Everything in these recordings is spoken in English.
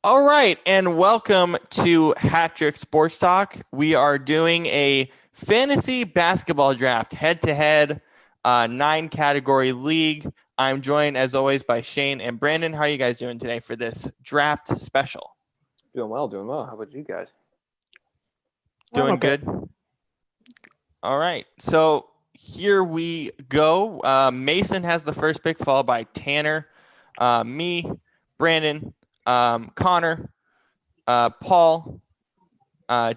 All right, and welcome to Hat Trick Sports Talk. We are doing a fantasy basketball draft, head-to-head, 9-category league. I'm joined, as always, by Shane and Brandon. How are you guys doing today for this draft special? Doing well, doing well. How about you guys? Doing okay. good? All right, so here we go. Mason has the first pick, followed by Tanner, me, Brandon, Connor, Paul,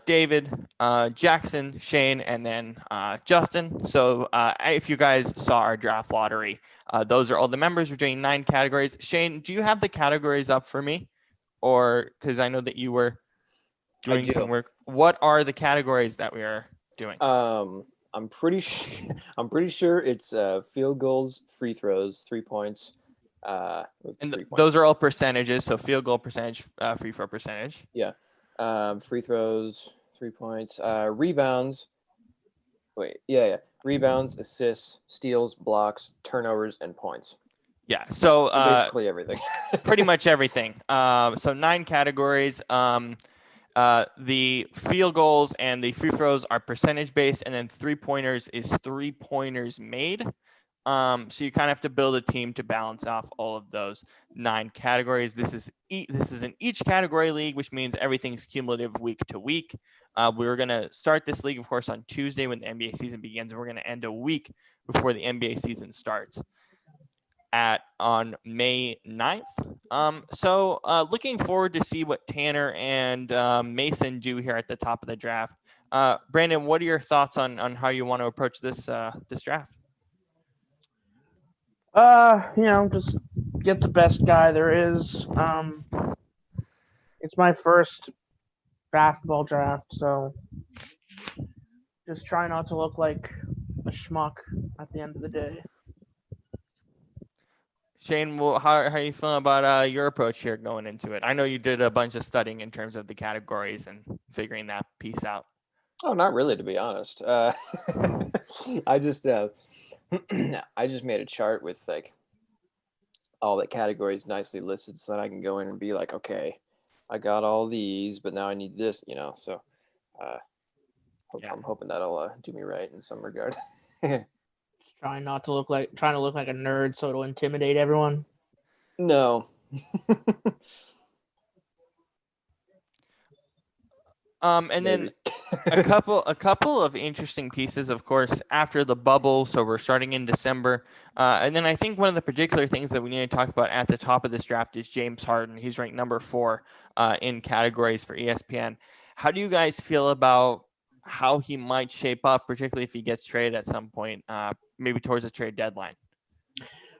David, Jackson, Shane, and then Justin. So if you guys saw our draft lottery, those are all the members. We're doing 9 categories. Shane, do you have the categories up for me? Or because I know that you were doing some work. What are the categories that we are doing? I'm pretty sure it's field goals, free throws, 3 points. Those are all percentages. So field goal percentage, free throw percentage. Yeah. Free throws, 3 points. Rebounds. Yeah. Rebounds, assists, steals, blocks, turnovers, and points. Yeah. So basically everything. pretty much everything. So 9 categories. The field goals and the free throws are percentage based, and then 3-pointers is 3-pointers made. So you kind of have to build a team to balance off all of those 9 categories. This is an each category league, which means everything's cumulative week to week. We're going to start this league, of course, on Tuesday when the NBA season begins, and we're going to end a week before the NBA season starts on May 9th. So looking forward to see what Tanner and Mason do here at the top of the draft. Brandon, what are your thoughts on how you want to approach this draft? Just get the best guy there is. It's my first basketball draft, so just try not to look like a schmuck at the end of the day. Shane, how are you feeling about your approach here going into it? I know you did a bunch of studying in terms of the categories and figuring that piece out. Oh, not really, to be honest. I just I just made a chart with like all the categories nicely listed so that I can go in and be like, okay, I got all these, but now I need this, So I'm hoping that'll do me right in some regard. Trying to look like a nerd so it'll intimidate everyone. No. And then a couple of interesting pieces, of course, after the bubble. So we're starting in December. And then I think one of the particular things that we need to talk about at the top of this draft is James Harden. He's ranked number 4 in categories for ESPN. How do you guys feel about how he might shape up, particularly if he gets traded at some point, maybe towards the trade deadline?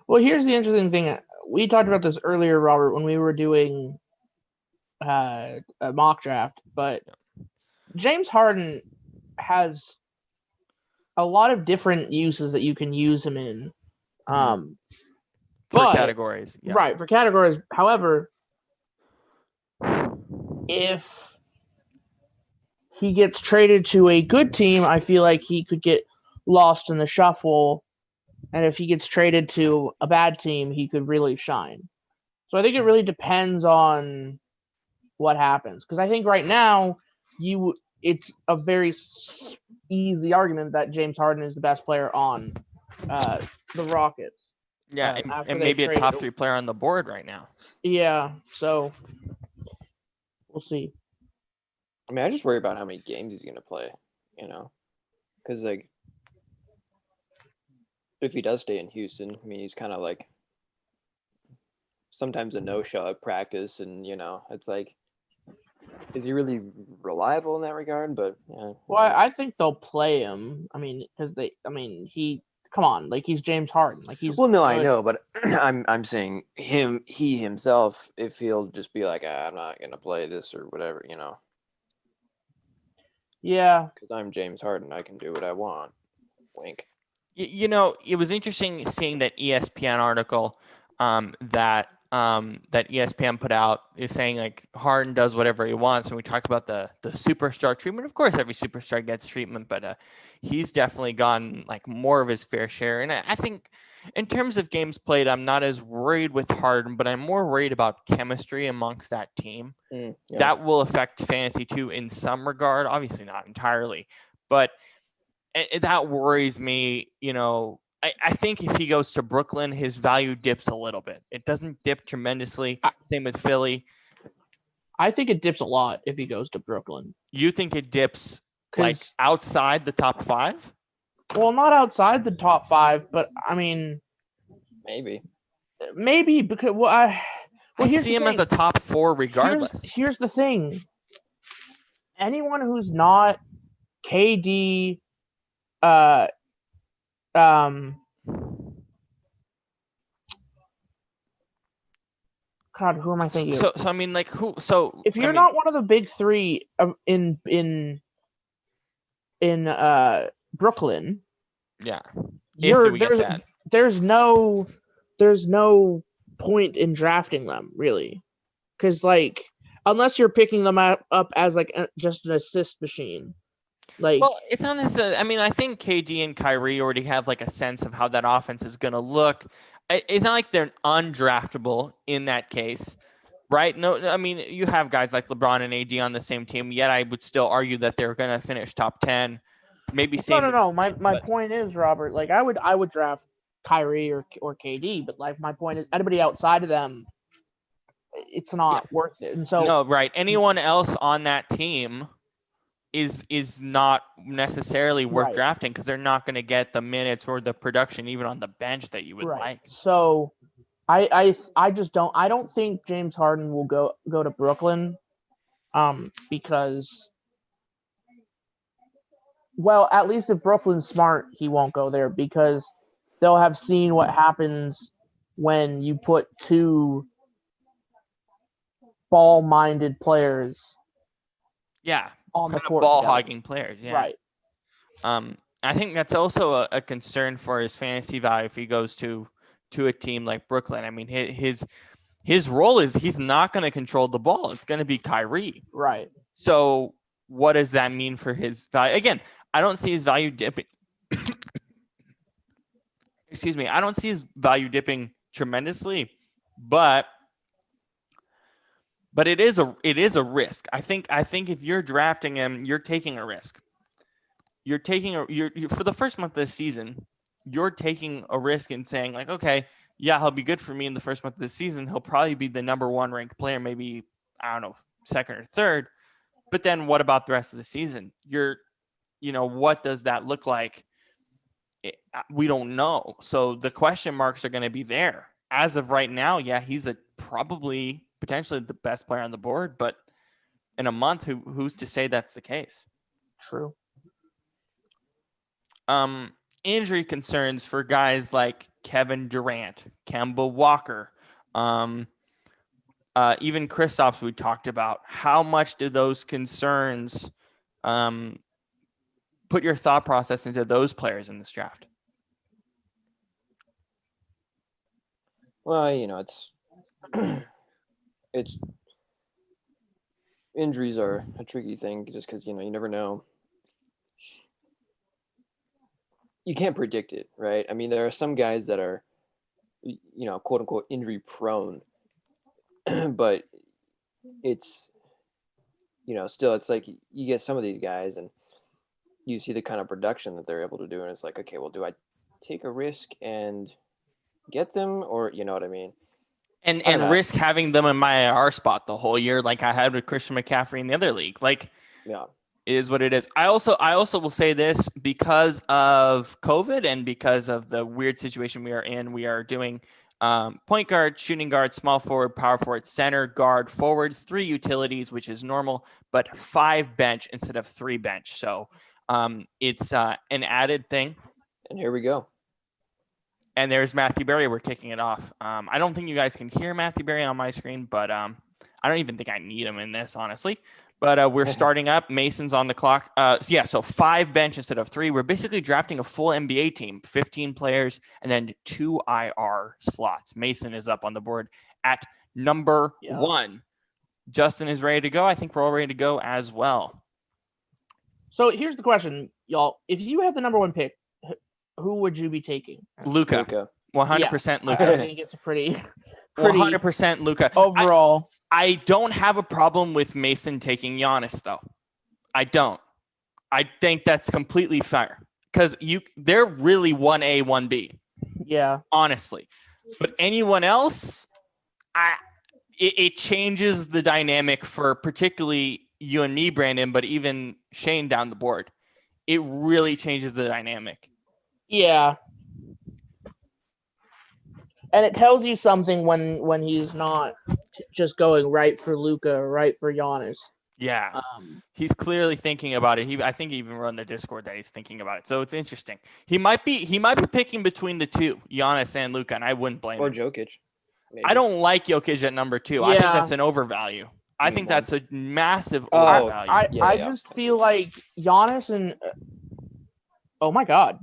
Well, here's the interesting thing. We talked about this earlier, Robert, when we were doing a mock draft, but James Harden has a lot of different uses that you can use him in. For categories. Yeah. Right, for categories. However, if he gets traded to a good team, I feel like he could get lost in the shuffle. And if he gets traded to a bad team, he could really shine. So I think it really depends on what happens. Because I think right now, it's a very easy argument that James Harden is the best player on the Rockets. Yeah, and maybe a top 3 player on the board right now. Yeah, so we'll see. I mean, I just worry about how many games he's going to play, because, like, if he does stay in Houston, I mean, he's kind of like sometimes a no-show at practice, and, it's like, is he really reliable in that regard? But, yeah. Well, I think they'll play him. I mean, because come on, like, he's James Harden. Like, he's well, no, good. I know, but I'm saying he himself, if he'll just be like, I'm not going to play this or whatever, Yeah. Because I'm James Harden. I can do what I want. Wink. It was interesting seeing that ESPN article that ESPN put out is saying like Harden does whatever he wants, and we talk about the superstar treatment. Of course, every superstar gets treatment, but he's definitely gotten like more of his fair share. And I think In terms of games played, I'm not as worried with Harden, but I'm more worried about chemistry amongst that team. Yeah. That will affect fantasy too in some regard, obviously not entirely, but that worries me. I think if he goes to Brooklyn, his value dips a little bit. It doesn't dip tremendously. Same with Philly. I think it dips a lot if he goes to Brooklyn. You think it dips like outside the top 5? Well, not outside the top 5, but I mean, maybe because I see him as a top 4 regardless. Here's the thing. Anyone who's not KD, God, who am I thinking? So I mean, like who? So if you're not one of the big 3 in Brooklyn, yeah, there's no point in drafting them really, because like unless you're picking them up as like just an assist machine. Like, well, it's not necessarily. I mean, I think KD and Kyrie already have like a sense of how that offense is going to look. It's not like they're undraftable in that case, right? No, I mean, you have guys like LeBron and AD on the same team, yet I would still argue that they're going to finish top 10. Maybe same. No. My point is, Robert, like I would draft Kyrie or KD, but like my point is anybody outside of them, it's not worth it. And so no, right. Anyone else on that team is not necessarily worth drafting because they're not going to get the minutes or the production even on the bench that you would like. So I don't think James Harden will go to Brooklyn because, well, at least if Brooklyn's smart, he won't go there because they'll have seen what happens when you put 2 ball-minded players on the court. Ball-hogging players, yeah. Right. I think that's also a concern for his fantasy value if he goes to a team like Brooklyn. I mean, his role is he's not going to control the ball. It's going to be Kyrie. Right. So what does that mean for his value? Again, I don't see his value dipping. Excuse me. I don't see his value dipping tremendously, but it is a risk. I think if you're drafting him, you're taking a risk. You're for the first month of the season, you're taking a risk and saying like, okay, yeah, he'll be good for me in the first month of the season. He'll probably be the number 1 ranked player, maybe, I don't know, 2nd or 3rd. But then what about the rest of the season? What does that look like? We don't know. So the question marks are going to be there. As of right now, yeah, he's probably potentially the best player on the board, but in a month, who's to say that's the case? True. Injury concerns for guys like Kevin Durant, Kemba Walker, even Kristaps we talked about. How much do those concerns put your thought process into those players in this draft? Well, it's injuries are a tricky thing just because, you never know. You can't predict it, right? I mean, there are some guys that are, quote unquote injury prone, but it's, still it's like you get some of these guys and you see the kind of production that they're able to do. And it's like, okay, well, do I take a risk and get them or, you know what I mean? And risk having them in my IR spot the whole year, like I had with Christian McCaffrey in the other league. Like, yeah, it is what it is. I also will say this because of COVID and because of the weird situation we are in. We are doing point guard, shooting guard, small forward, power forward, center, guard, forward, 3 utilities, which is normal, but 5 bench instead of 3 bench. So it's an added thing. And here we go. And there's Matthew Berry. We're kicking it off. I don't think you guys can hear Matthew Berry on my screen, but I don't even think I need him in this, honestly. But we're starting up. Mason's on the clock. So 5 bench instead of 3. We're basically drafting a full NBA team, 15 players, and then 2 IR slots. Mason is up on the board at number 1. Justin is ready to go. I think we're all ready to go as well. So here's the question, y'all. If you had the number 1 pick, who would you be taking? Luka. 100% I Luka. think it's a pretty 100% Luka. overall. I don't have a problem with Mason taking Giannis, though. I don't. I think that's completely fair because they're really 1A, 1B. Yeah. Honestly. But anyone else, it changes the dynamic for particularly you and me, Brandon, but even Shane down the board. It really changes the dynamic. Yeah. And it tells you something when he's not just going right for Luka or right for Giannis. Yeah. He's clearly thinking about it. I think he even wrote in the Discord that he's thinking about it. So it's interesting. He might be picking between the two, Giannis and Luka, and I wouldn't blame him. Or Jokic. Maybe. I don't like Jokic at number 2. Yeah. I think that's an overvalue. I think that's a massive Oh, overvalue. I just feel like Giannis and oh my God.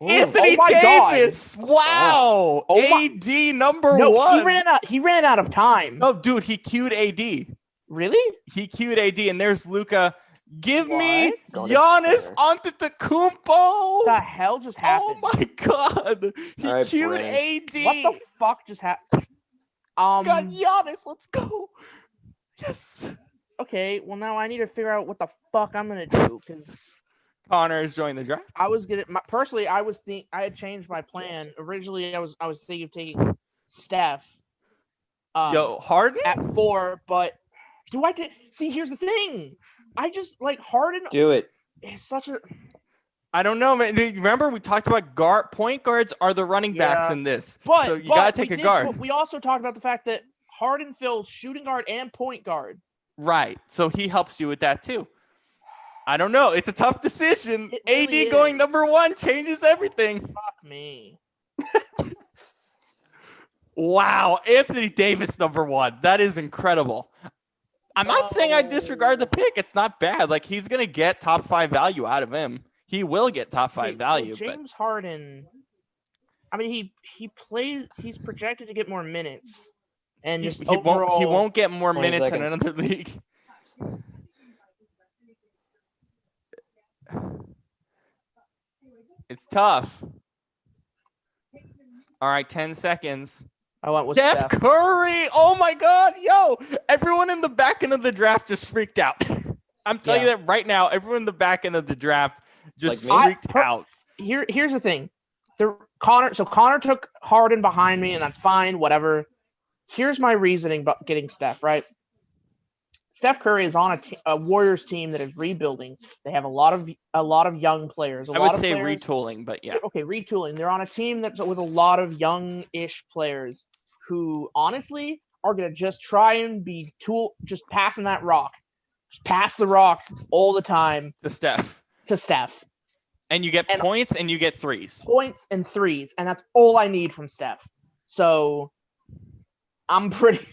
Anthony Oh my Davis. God. Wow. AD number No, 1. He ran out of time. No, dude, he queued AD. Really? He queued AD, and there's Luka. Give me Going Giannis Antetokounmpo. What the hell just happened? Oh my God. He right, queued Brandon. AD. What the fuck just happened? Got Giannis. Let's go. Yes. Okay, well now I need to figure out what the fuck I'm gonna do because Connor has joined the draft. I was gonna personally I had changed my plan. Originally I was thinking of taking Steph. Harden at 4, but see? Here's the thing. I just like Harden. Do it. It's such a. I don't know, man. Remember we talked about point guards are the running backs in this, so you gotta take a guard. But we also talked about the fact that Harden fills shooting guard and point guard. Right, so he helps you with that too. I don't know. It's a tough decision. It really AD going number 1 changes everything. Fuck me. Wow, Anthony Davis number 1. That is incredible. I'm not saying I disregard the pick. It's not bad. Like he's gonna get top 5 value out of him. He will get top 5 value. So James Harden. I mean, he's projected to get more minutes, and just he won't get more 20 minutes seconds. in another league. It's tough. All right, 10 seconds. I went with Steph Curry. Oh my God, yo! Everyone in the back end of the draft just freaked out. I'm telling you that right now. Everyone in the back end of the draft just freaked out. Here's the thing. Connor took Harden behind me, and that's fine. Whatever. Here's my reasoning about getting Steph. Right. Steph Curry is on a Warriors team that is rebuilding. They have a lot of young players. I would say retooling, but yeah. Okay, retooling. They're on a team that's with a lot of young-ish players who honestly are gonna just try and be just passing that rock. Just pass the rock all the time To Steph. And you get points and you get threes. Points and threes, and that's all I need from Steph. So I'm pretty.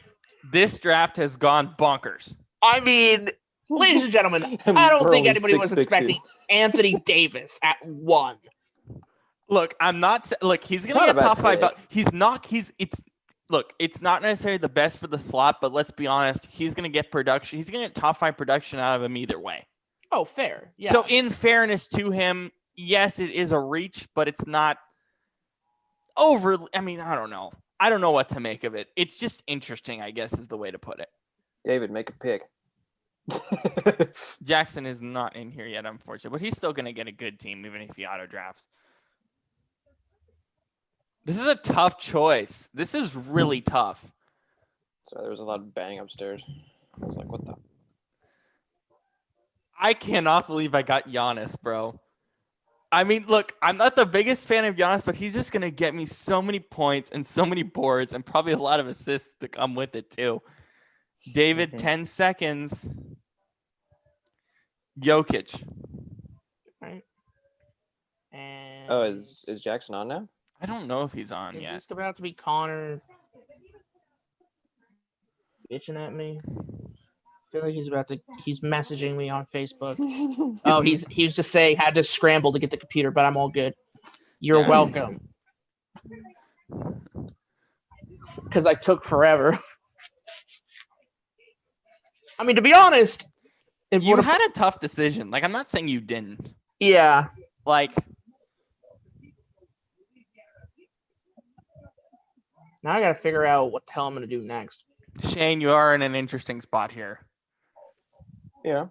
This draft has gone bonkers. I mean, ladies and gentlemen, I don't think anybody was expecting Anthony Davis at 1. Look, he's going to get top 5. But it's not necessarily the best for the slot, but let's be honest. He's going to get production. He's going to get top 5 production out of him either way. Oh, fair. Yeah. So in fairness to him, yes, it is a reach, but it's not over. I mean, I don't know. I don't know what to make of it. It's just interesting, I guess, is the way to put it. David, make a pick. Jackson is not in here yet, unfortunately, but he's still going to get a good team, even if he auto drafts. This is a tough choice. This is really tough. Sorry, there was a lot of bang upstairs. I was like, what the? I cannot believe I got Giannis, bro. I mean, look, I'm not the biggest fan of Giannis, but he's just going to get me so many points and so many boards and probably a lot of assists to come with it, too. David, 10 seconds. Jokic. Right. And is Jackson on now? I don't know if he's on is yet. this about to be Connor bitching at me? I feel like he's messaging me on Facebook. Oh, he was just saying had to scramble to get the computer, but I'm all good. You're welcome. Because I took forever. I mean, to be honest, you had a tough decision. Like, I'm not saying you didn't. Yeah. Like, Now I got to figure out what the hell I'm going to do next. Shane, you are in an interesting spot here. Yeah.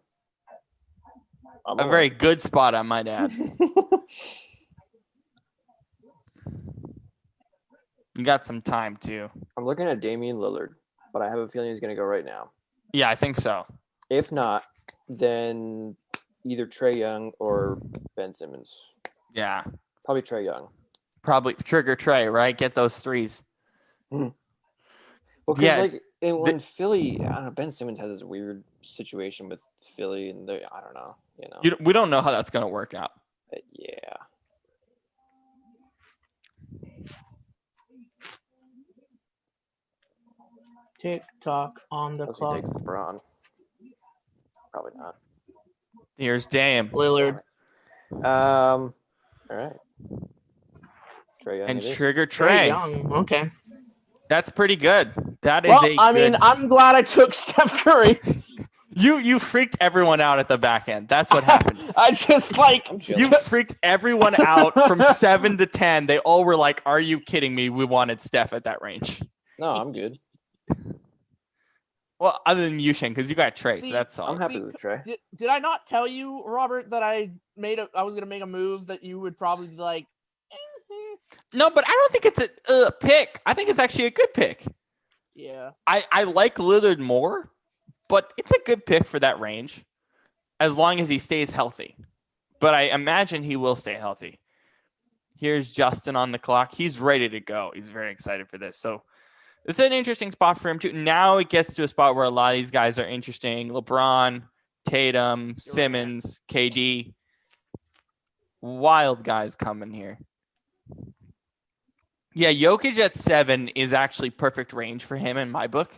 A very good spot, I might add. You got some time, too. I'm looking at Damian Lillard, but I have a feeling he's going to go right now. Yeah, I think so. If not, then either Trae Young or Ben Simmons. Yeah. Probably Trae Young. Probably trigger Trae, right? Get those threes. Well, because when Philly, I don't know, Ben Simmons has this weird situation with Philly, and I don't know, we don't know how that's going to work out. Yeah. Tick tock on the Unless clock. he takes LeBron. Probably not. Here's Dame. Lillard. All right. Trae Young And it is. trigger Trae Trae. Young. Okay. That's pretty good. That is I'm glad I took Steph Curry. You freaked everyone out at the back end. That's what happened. I just I'm chilling. You freaked everyone out from 7 to 10. They all were like, "Are you kidding me? We wanted Steph at that range." No, I'm good. Well, other than you, Shane, because you got Trae, so that's all. I'm happy with Trae. Did I not tell you, Robert, that I was gonna make a move that you would probably be like? No, but I don't think it's a pick. I think it's actually a good pick. Yeah. I like Lillard more, but it's a good pick for that range, as long as he stays healthy. But I imagine he will stay healthy. Here's Justin on the clock. He's ready to go. He's very excited for this. So it's an interesting spot for him too. Now it gets to a spot where a lot of these guys are interesting. LeBron, Tatum, Simmons, KD. Wild guys coming here. Yeah, Jokic at 7 is actually perfect range for him in my book.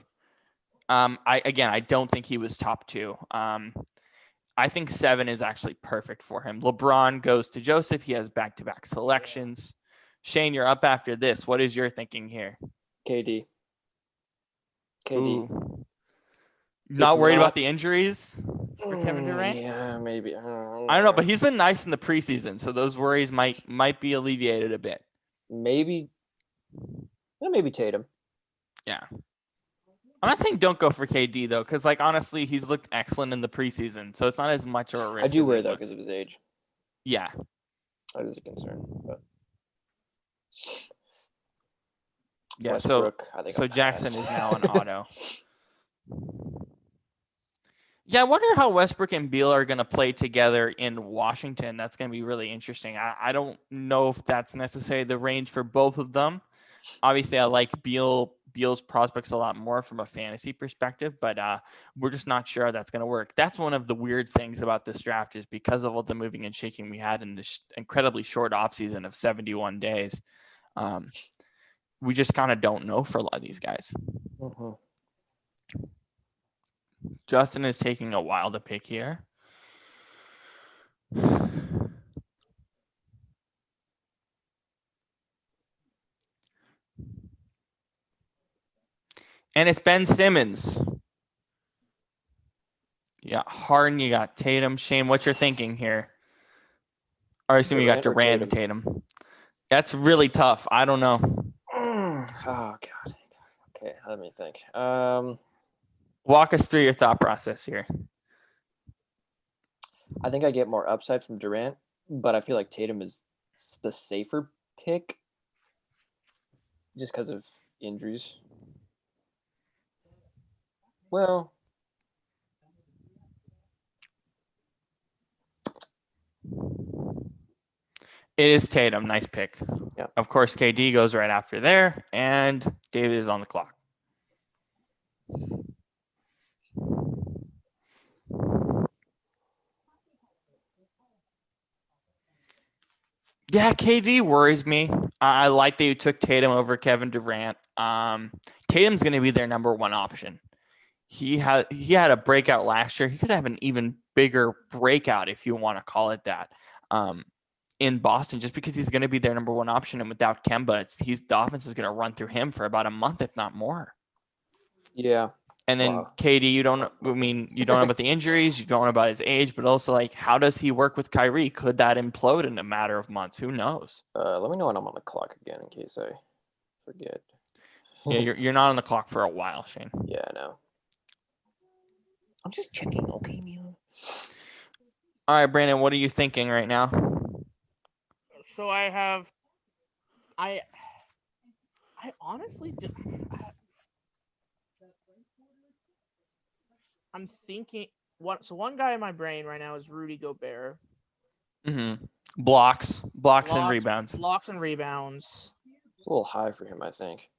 I don't think he was top 2. I think 7 is actually perfect for him. LeBron goes to Joseph. He has back-to-back selections. Shane, you're up after this. What is your thinking here? KD. Ooh. Not worried about the injuries for Kevin Durant? Yeah, maybe. I don't know, but he's been nice in the preseason, so those worries might be alleviated a bit. Maybe Tatum. Yeah. I'm not saying don't go for KD, though, because, honestly, he's looked excellent in the preseason, so it's not as much of a risk. I do worry, though, because of his age. Yeah. That is a concern. But Yeah, Westbrook, so Jackson is now an auto. Yeah, I wonder how Westbrook and Beal are going to play together in Washington. That's going to be really interesting. I don't know if that's necessarily the range for both of them. Obviously, I like Beal's prospects a lot more from a fantasy perspective, but we're just not sure how that's going to work. That's one of the weird things about this draft is because of all the moving and shaking we had in this incredibly short offseason of 71 days. We just kind of don't know for a lot of these guys. Mm-hmm. Justin is taking a while to pick here. And it's Ben Simmons. You got Harden, you got Tatum. Shane, what's your thinking here? Or I assume you got Durant or Tatum. That's really tough. I don't know. Oh, God. Okay, let me think. Walk us through your thought process here. I think I get more upside from Durant, but I feel like Tatum is the safer pick just because of injuries. Well, it is Tatum. Nice pick. Yeah. Of course, KD goes right after there, and David is on the clock. Yeah, KD worries me. I like that you took Tatum over Kevin Durant. Tatum's going to be their number one option. He had a breakout last year. He could have an even bigger breakout, if you want to call it that, in Boston, just because he's going to be their number one option. And without Kemba, the offense is going to run through him for about a month, if not more. Yeah. And then KD, you don't know about the injuries, you don't know about his age, but also how does he work with Kyrie? Could that implode in a matter of months? Who knows? Let me know when I'm on the clock again in case I forget. Yeah, you're not on the clock for a while, Shane. Yeah, I know. I'm just checking. Okay, Mila. All right, Brandon, what are you thinking right now? So I honestly I'm thinking one guy in my brain right now is Rudy Gobert. Mm-hmm. Blocks and rebounds. Blocks and rebounds. It's a little high for him, I think.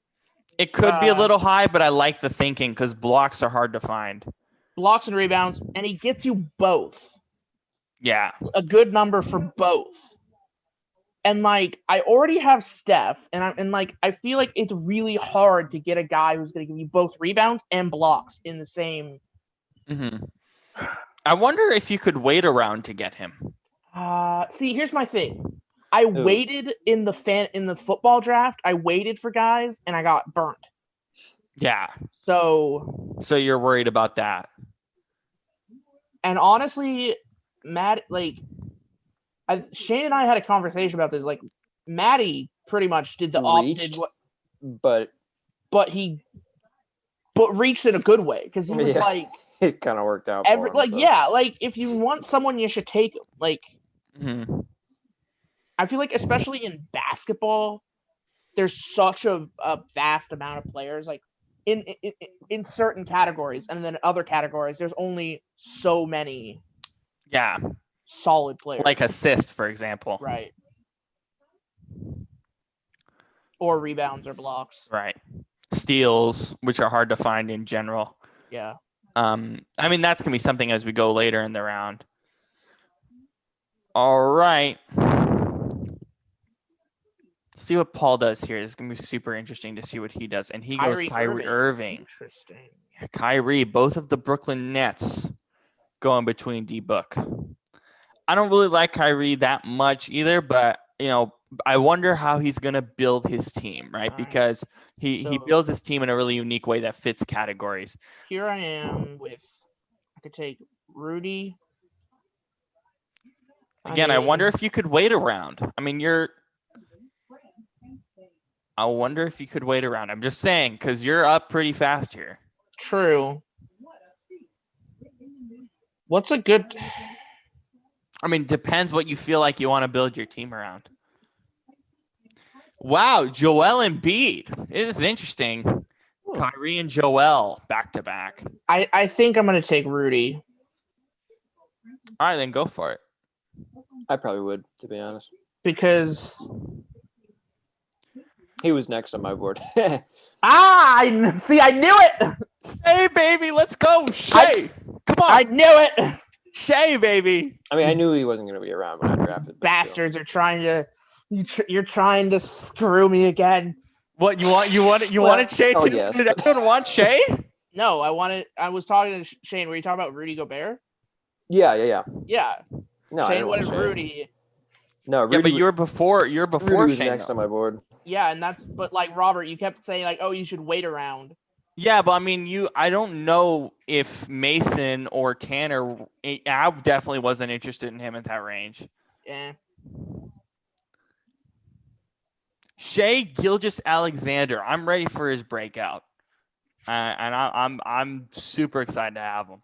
It could be a little high, but I like the thinking because blocks are hard to find. Blocks and rebounds, and he gets you both. Yeah. A good number for both. And like I already have Steph, and I feel like it's really hard to get a guy who's going to give you both rebounds and blocks in the same. Mm-hmm. I wonder if you could wait around to get him. See, here's my thing. I waited in the football draft. I waited for guys, and I got burnt. Yeah. So you're worried about that. And honestly, Matt, like, Shane and I had a conversation about this. Like, Matty pretty much did the opposite, but reached in a good way because he was like, it kind of worked out. Like if you want someone, you should take like. Mm-hmm. I feel like especially in basketball, there's such a vast amount of players. Like in certain categories, and then other categories, there's only so many. Yeah. Solid players. Like assist, for example. Right. Or rebounds or blocks. Right. Steals, which are hard to find in general. Yeah. I mean, that's going to be something as we go later in the round. All right. See what Paul does here. It's going to be super interesting to see what he does. And he goes Kyrie Irving. Interesting. Yeah, Kyrie, both of the Brooklyn Nets going between D-Book. I don't really like Kyrie that much either, but, you know, I wonder how he's going to build his team, right? Because he builds his team in a really unique way that fits categories. Here I am with, I could take Rudy. Again, I wonder if you could wait around. I mean, I wonder if you could wait around. I'm just saying, because you're up pretty fast here. True. What's a good... I mean, depends what you feel like you want to build your team around. Wow, Joel Embiid. This is interesting. Kyrie and Joel back to back. I think I'm going to take Rudy. All right, then go for it. I probably would, to be honest. Because he was next on my board. I knew it. Hey, baby, let's go. Shea. Come on. I knew it. Shea, baby. I mean, I knew he wasn't going to be around when I drafted. Bastards are trying to. You're trying to screw me again. What you wanted Shea to? Yes, did everyone want Shea? No, I was talking to Shane. Were you talking about Rudy Gobert? Yeah. Yeah. No, Shane wanted Rudy. No, Rudy. Yeah, but you're before Rudy was Shane. Next on my board. Yeah, but like Robert, you kept saying like, oh, you should wait around. Yeah, but I mean, I don't know if Mason or Tanner. I definitely wasn't interested in him at that range. Yeah. Shea Gilgeous-Alexander. I'm ready for his breakout, and I'm super excited to have him.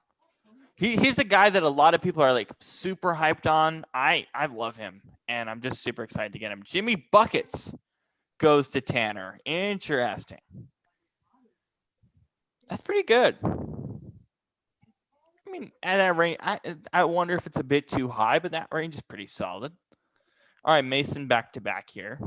He's a guy that a lot of people are like super hyped on. I love him, and I'm just super excited to get him. Jimmy Buckets goes to Tanner. Interesting. That's pretty good. I mean, at that range, I wonder if it's a bit too high, but that range is pretty solid. All right, Mason back to back here.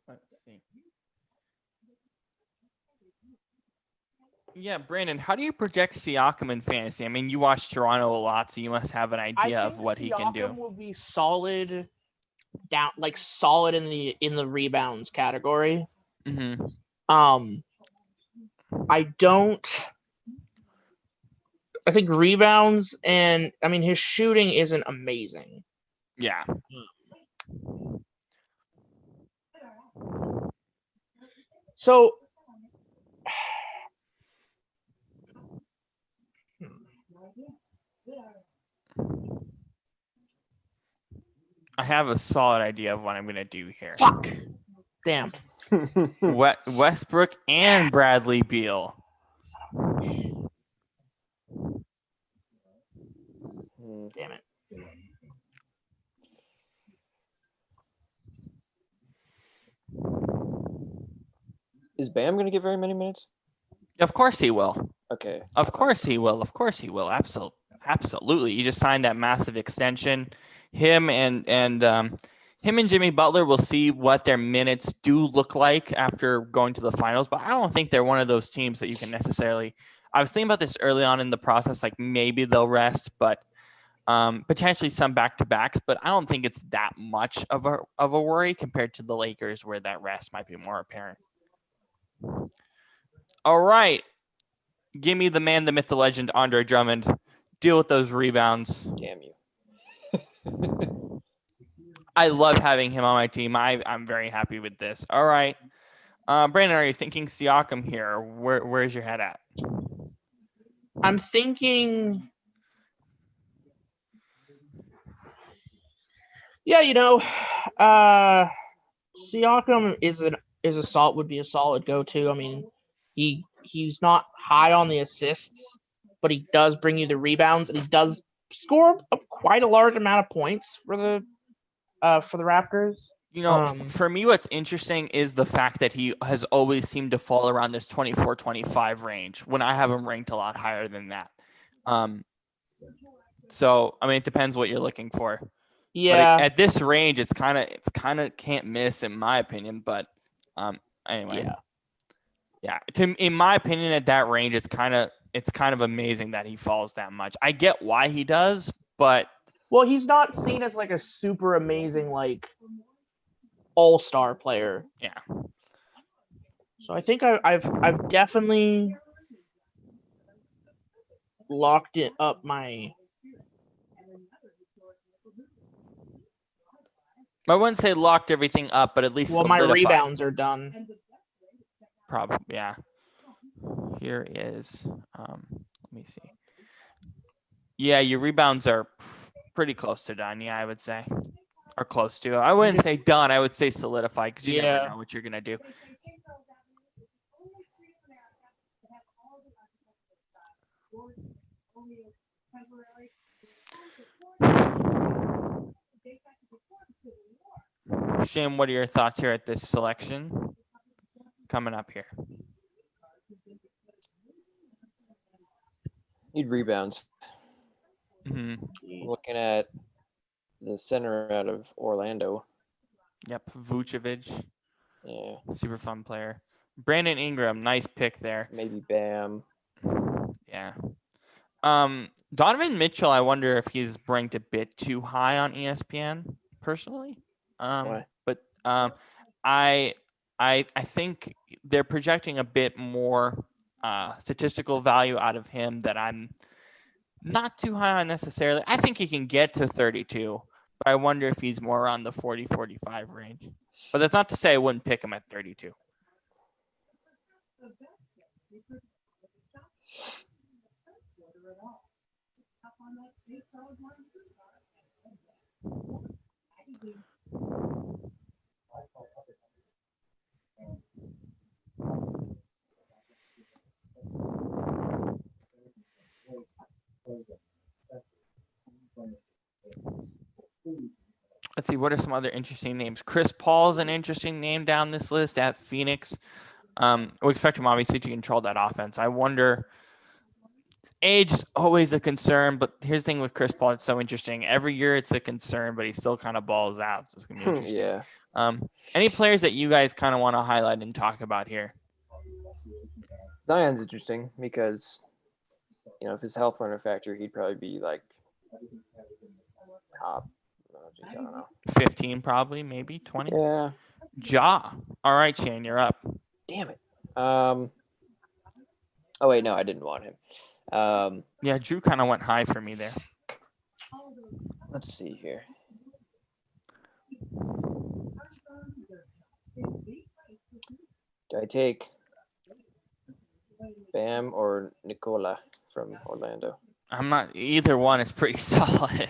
Let's see. Yeah, Brandon, how do you project Siakam in fantasy? I mean, you watch Toronto a lot, so you must have an idea of what he can do. Siakam will be solid solid in the rebounds category. Mm-hmm. I think rebounds and his shooting isn't amazing. Yeah. So I have a solid idea of what I'm going to do here. fuck. Damn. Westbrook and Bradley Beal. Damn it. Is Bam going to get very many minutes? Of course he will. Okay. Of course he will. Of course he will. Absolutely. You just signed that massive extension. Him and Jimmy Butler, will see what their minutes do look like after going to the finals. But I don't think they're one of those teams that you can necessarily. I was thinking about this early on in the process, like maybe they'll rest, but potentially some back-to-backs. But I don't think it's that much of a worry compared to the Lakers, where that rest might be more apparent. All right. Give me the man, the myth, the legend, Andre Drummond. Deal with those rebounds. Damn you. I love having him on my team. I'm very happy with this. All right. Brandon, are you thinking Siakam here? Where's your head at? I'm thinking. Yeah, Siakam would be a solid go-to. I mean, he's not high on the assists, but he does bring you the rebounds, and he does score quite a large amount of points for the Raptors. For me, what's interesting is the fact that he has always seemed to fall around this 24-25 range when I have him ranked a lot higher than that. So, it depends what you're looking for. Yeah. But at this range, it's kind of can't miss in my opinion. But anyway, yeah. In my opinion, at that range, it's kind of amazing that he falls that much. I get why he does, but he's not seen as like a super amazing like all-star player. Yeah. So I think I've definitely locked it up my. I wouldn't say locked everything up, but at least my rebounds are done. Probably, yeah. Here is, let me see. Yeah, your rebounds are pretty close to done. Yeah, I would say, or close to. I wouldn't say done. I would say solidified because you never know what you're gonna do. Shane, what are your thoughts here at this selection coming up here? Need rebounds. Mm-hmm. Looking at the center out of Orlando. Yep, Vucevic. Yeah. Super fun player. Brandon Ingram, nice pick there. Maybe Bam. Yeah. Donovan Mitchell, I wonder if he's ranked a bit too high on ESPN personally. Why? But I think they're projecting a bit more statistical value out of him that I'm not too high on necessarily. I think he can get to 32, but I wonder if he's more around the 40-45 range. But that's not to say I wouldn't pick him at 32. Let's see, what are some other interesting names? Chris Paul's an interesting name down this list at Phoenix. We expect him obviously to control that offense. I wonder, age is always a concern, but here's the thing with Chris Paul, it's so interesting. Every year it's a concern, but he still kind of balls out. So it's gonna be interesting. Yeah. Any players that you guys kind of want to highlight and talk about here? Zion's interesting because, if his health weren't a factor, he'd probably be like top. I don't know. 15 probably, maybe 20. Yeah. Ja. All right, Shane, you're up. Damn it. Oh wait, no, I didn't want him. Yeah, Drew kind of went high for me there. Let's see here. Do I take Bam or Nicola from Orlando? I'm not. Either one is pretty solid.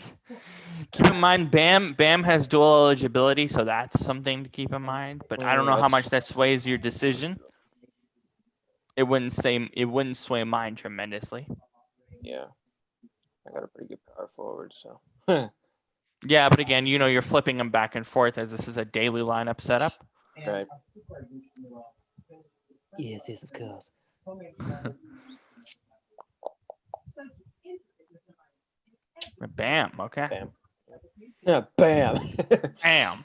Keep in mind, Bam has dual eligibility, so that's something to keep in mind. But I don't know how much that sways your decision. It wouldn't sway mine tremendously. Yeah, I got a pretty good power forward, so. Yeah, but again, you're flipping them back and forth as this is a daily lineup setup. Right. Yes, of course. Bam. Okay. Bam. Yeah, bam. Bam.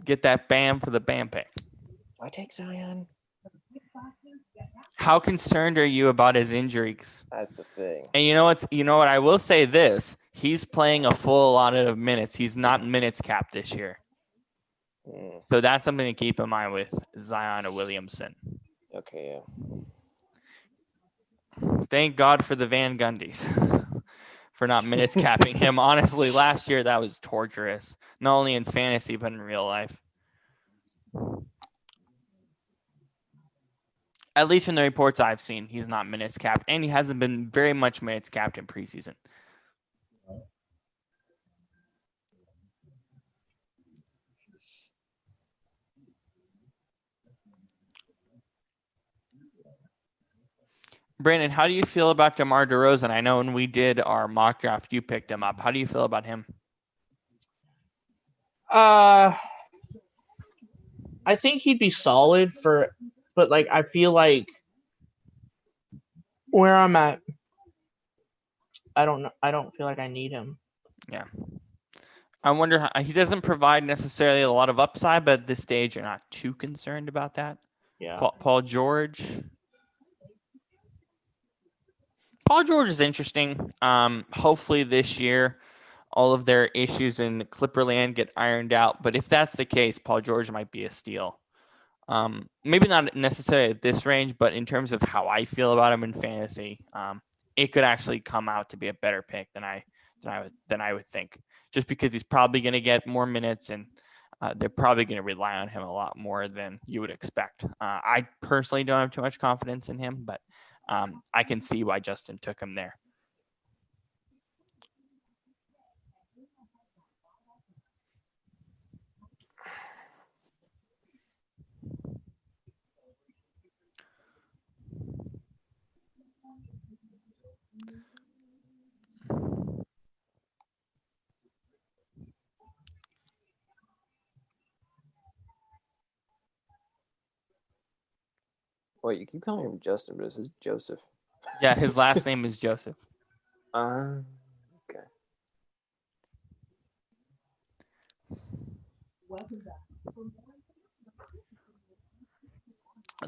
Get that bam for the bam pick. I take Zion. How concerned are you about his injuries? That's the thing. And you know what? I will say this: he's playing a full allotted of minutes. He's not minutes capped this year, so that's something to keep in mind with Zion Williamson. Okay. Yeah. Thank God for the Van Gundys for not minutes capping him. Honestly, last year that was torturous, not only in fantasy but in real life. At least from the reports I've seen, he's not minutes capped, and he hasn't been very much minutes capped in preseason. Brandon, how do you feel about Demar Derozan? I know when we did our mock draft, you picked him up. How do you feel about him? I think he'd be solid but like I feel like where I'm at, I don't know. I don't feel like I need him. Yeah. I wonder how he doesn't provide necessarily a lot of upside, but at this stage, you're not too concerned about that. Yeah. Paul George. Paul George is interesting. Hopefully this year, all of their issues in Clipperland get ironed out. But if that's the case, Paul George might be a steal. Maybe not necessarily at this range, but in terms of how I feel about him in fantasy, it could actually come out to be a better pick than I would think. Just because he's probably going to get more minutes, and they're probably going to rely on him a lot more than you would expect. I personally don't have too much confidence in him, but I can see why Justin took him there. Wait, you keep calling him Justin, but this is Joseph. Yeah, his last name is Joseph. Okay. Let's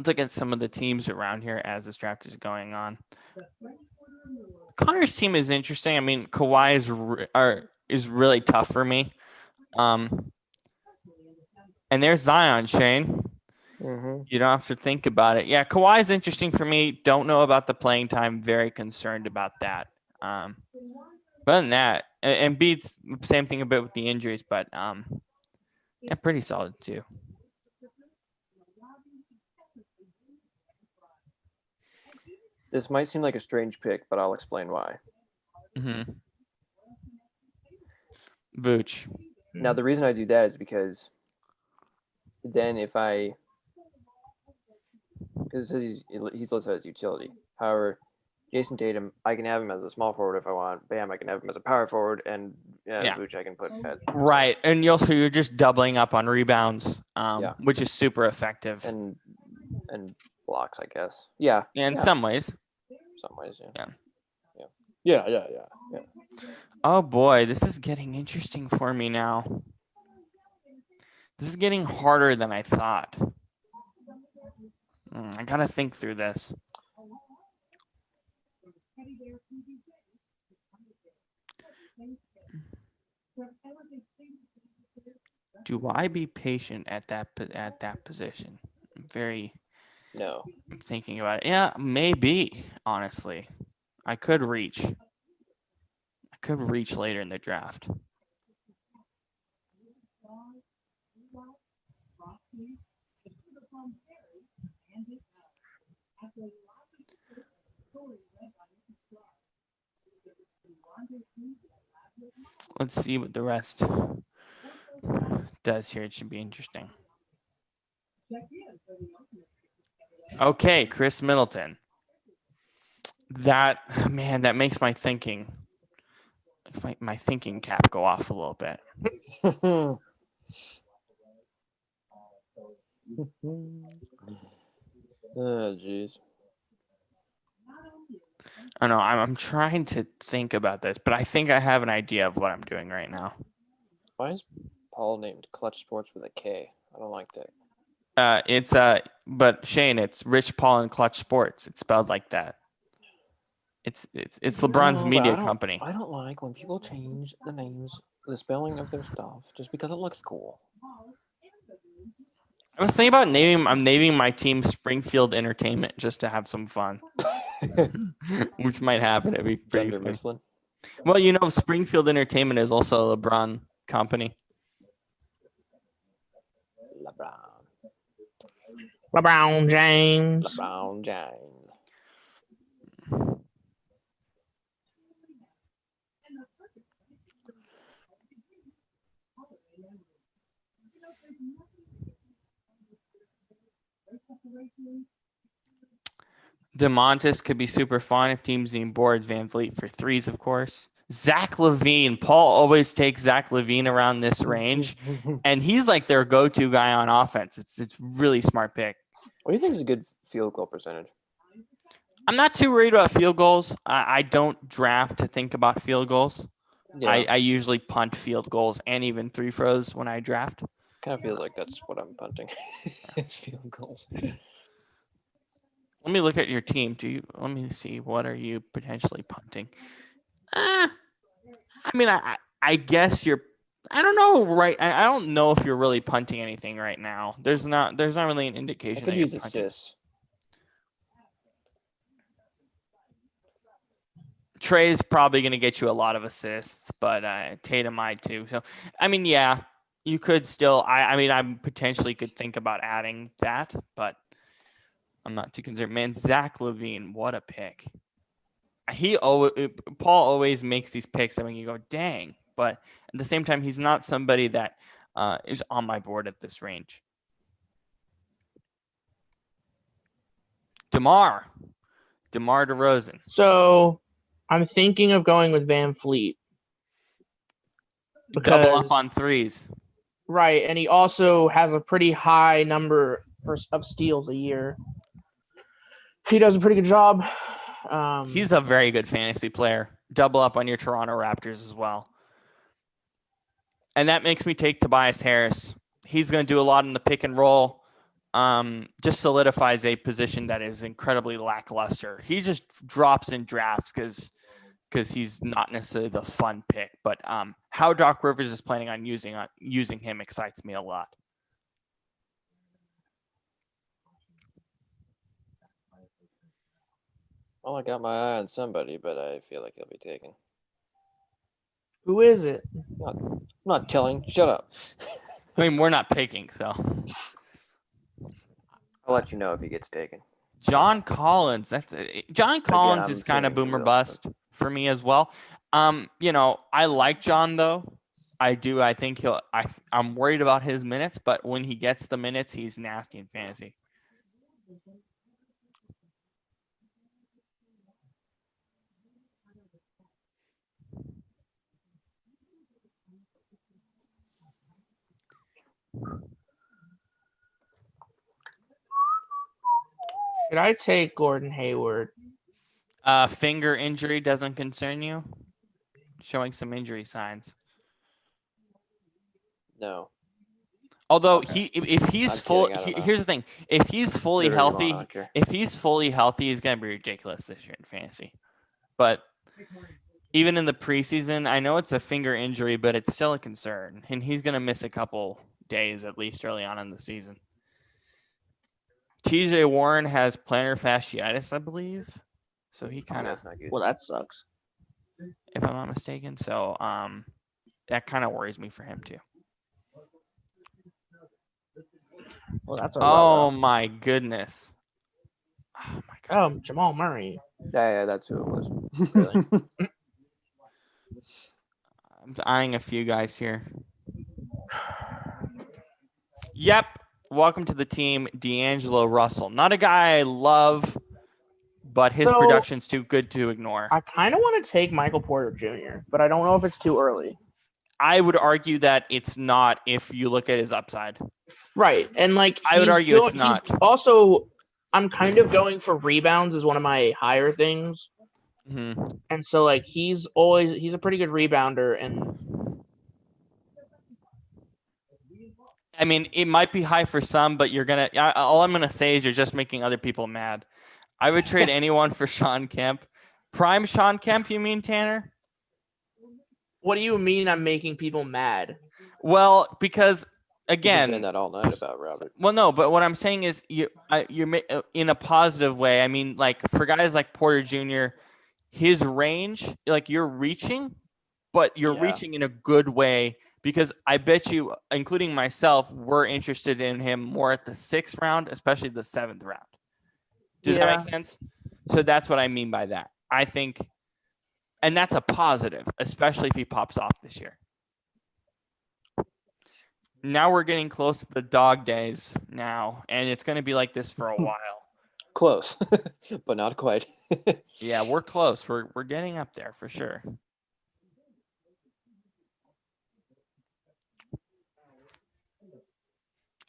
look at some of the teams around here as this draft is going on. Connor's team is interesting. I mean, Kawhi is really tough for me. And there's Zion, Shane. Mm-hmm. You don't have to think about it. Yeah, Kawhi is interesting for me. Don't know about the playing time. Very concerned about that. But other than that, and Embiid's same thing a bit with the injuries, but yeah, pretty solid too. This might seem like a strange pick, but I'll explain why. Mm-hmm. Vooch. Now, the reason I do that is because then because he's listed as utility. However, Jason Tatum, I can have him as a small forward if I want. Bam, I can have him as a power forward, and Vooch I can put at. Right, and you're just doubling up on rebounds, Yeah. which is super effective. And blocks, I guess. Yeah. In some ways. Some ways, Yeah. Yeah. Oh boy, this is getting interesting for me now. This is getting harder than I thought. I gotta think through this. Do I be patient at that position? Very No. I'm thinking about it. Yeah, maybe. Honestly, I could reach later in the draft. Let's see what the rest does here. It should be interesting. Okay, Chris Middleton. That makes my thinking cap go off a little bit. Oh, jeez. I know I'm trying to think about this, but I think I have an idea of what I'm doing right now. Why is Paul named Clutch Sports with a K? I don't like that. But Shane, it's Rich Paul and Clutch Sports. It's spelled like that. It's LeBron's media company. I don't like when people change the names, the spelling of their stuff, just because it looks cool. I was thinking about naming my team Springfield Entertainment just to have some fun, which might happen. It'd be pretty funny. Mifflin. Well, Springfield Entertainment is also a LeBron company. LeBron James. DeMontis could be super fun if teams need boards. Van Vliet for threes, of course. Zach LaVine. Paul always takes Zach LaVine around this range, and he's like their go-to guy on offense. It's really smart pick. What do you think is a good field goal percentage? I'm not too worried about field goals. I don't draft to think about field goals. Yeah. I usually punt field goals and even free throws when I draft. Kind of feels like that's what I'm punting. It's field goals. Let me look at your team. Let me see. What are you potentially punting? I guess you're. I don't know. Right. I don't know if you're really punting anything right now. There's not really an indication. I could that use you're punting. assists. Trey's probably going to get you a lot of assists, but Tatum might too. So, yeah, you could still. I potentially could think about adding that, but I'm not too concerned. Man, Zach LaVine, what a pick! Paul always makes these picks. You go, dang, but at the same time, he's not somebody that is on my board at this range. Demar DeRozan. So I'm thinking of going with Van Fleet. Double up on threes. Right, and he also has a pretty high number of steals a year. He does a pretty good job. He's a very good fantasy player. Double up on your Toronto Raptors as well. And that makes me take Tobias Harris. He's going to do a lot in the pick and roll. Just solidifies a position that is incredibly lackluster. He just drops in drafts because he's not necessarily the fun pick. But how Doc Rivers is planning on using him excites me a lot. Well, I got my eye on somebody, but I feel like he'll be taken. Who is it? I'm not telling. Shut up. We're not picking, so. I'll let you know if he gets taken. John Collins. John Collins is kind of boomer bust for me as well. I like John though. I do. I think I'm worried about his minutes, but when he gets the minutes, he's nasty in fantasy. Should I take Gordon Hayward? Finger injury doesn't concern you? Showing some injury signs. No. Although Okay. if he's full, here's the thing: if he's fully healthy, he's gonna be ridiculous this year in fantasy. But even in the preseason, I know it's a finger injury, but it's still a concern, and he's gonna miss a couple days at least early on in the season. TJ Warren has plantar fasciitis, I believe. So he kind of, That's not good. Well, that sucks. if I'm not mistaken. So that kind of worries me for him too. Well, that's a Oh my goodness. Oh my god. Oh, Jamal Murray. Yeah, that's who it was. Really? I'm eyeing a few guys here. Yep. Welcome to the team, D'Angelo Russell. Not a guy I love, but his So- production's too good to ignore. I kind of want to take Michael Porter Jr., but I don't know if it's too early. I would argue that it's not if you look at his upside. Right, and like I would he's argue it's he's not. Also, I'm kind of going for rebounds as one of my higher things, Mhm. and so like he's a pretty good rebounder, and I mean, it might be high for some, but all I'm gonna say is you're just making other people mad. I would trade anyone for Sean Kemp. Prime Sean Kemp, you mean, Tanner? what do you mean I'm making people mad? Well, because You've been saying again, that all night about Robert. well, no, but what I'm saying is you're in a positive way. I mean, like for guys like Porter Jr., his range, like you're reaching, but you're Yeah. reaching in a good way because I bet you, including myself, we're interested in him more at the 6th round, especially the 7th round. Does that make sense? So that's what I mean by that. I think, and that's a positive, especially if he pops off this year. Now we're getting close to the dog days now, and it's going to be like this for a while. Close, but not quite. Yeah, we're close. We're getting up there for sure.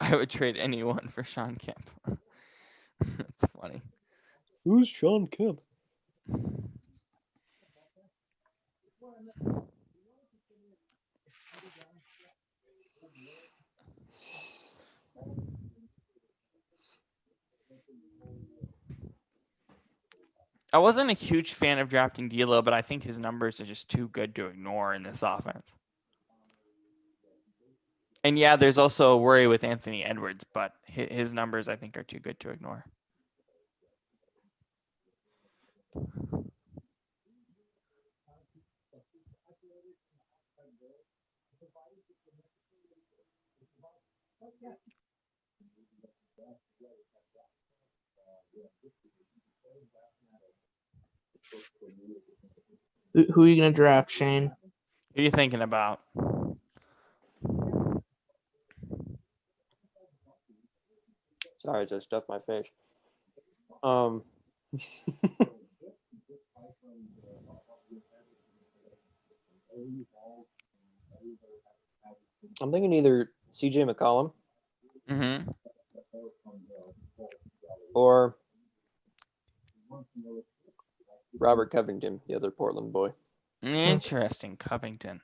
I would trade anyone for Sean Kemp. That's funny. Who's Sean Kemp? I wasn't a huge fan of drafting D'Lo, but I think his numbers are just too good to ignore in this offense. And yeah, there's also a worry with Anthony Edwards, but his numbers I think are too good to ignore. Who are you gonna draft, Shane? Who are you thinking about? Sorry, I just stuffed my face. I'm thinking either CJ McCollum Mm-hmm. or Robert Covington, the other Portland boy. Interesting, Covington.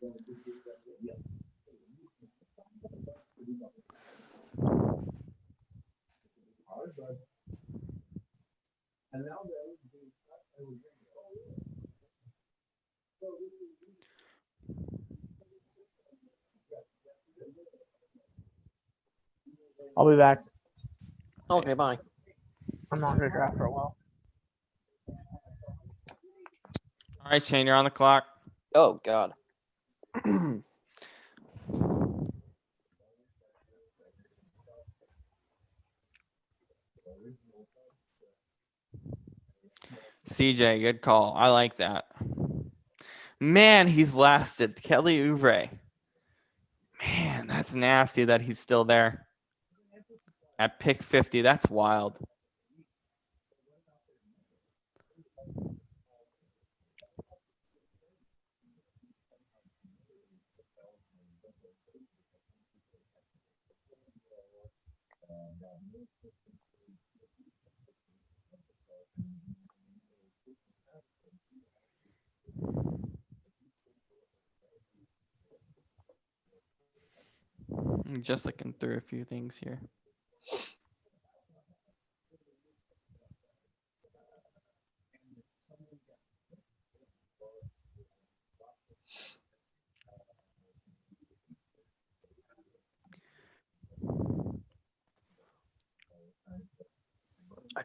I'll be back. Okay, bye. I'm not gonna draft for a while. All right, Shane, you're on the clock. Oh, God. CJ, good call. I like that. Man, he's lasted. Kelly Oubre. Man, that's nasty that he's still there. At pick 50, that's wild. I'm just looking through a few things here.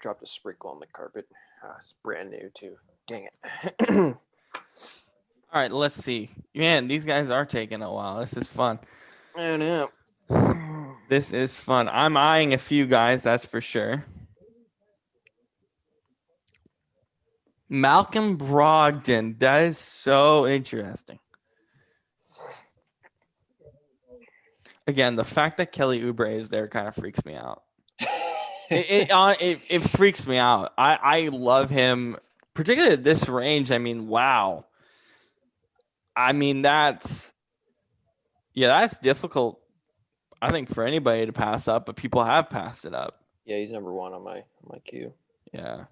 dropped a sprinkle on the carpet. It's brand new too. Dang it. All right, let's see. Man, these guys are taking a while. This is fun. I know. This is fun. I'm eyeing a few guys, that's for sure. Malcolm Brogdon. That is so interesting. Again, the fact that Kelly Oubre is there kind of freaks me out. It freaks me out. I love him, particularly at this range. I mean, wow. I mean, that's difficult, I think, for anybody to pass up, but people have passed it up. Yeah, he's number 1 on my queue. Yeah.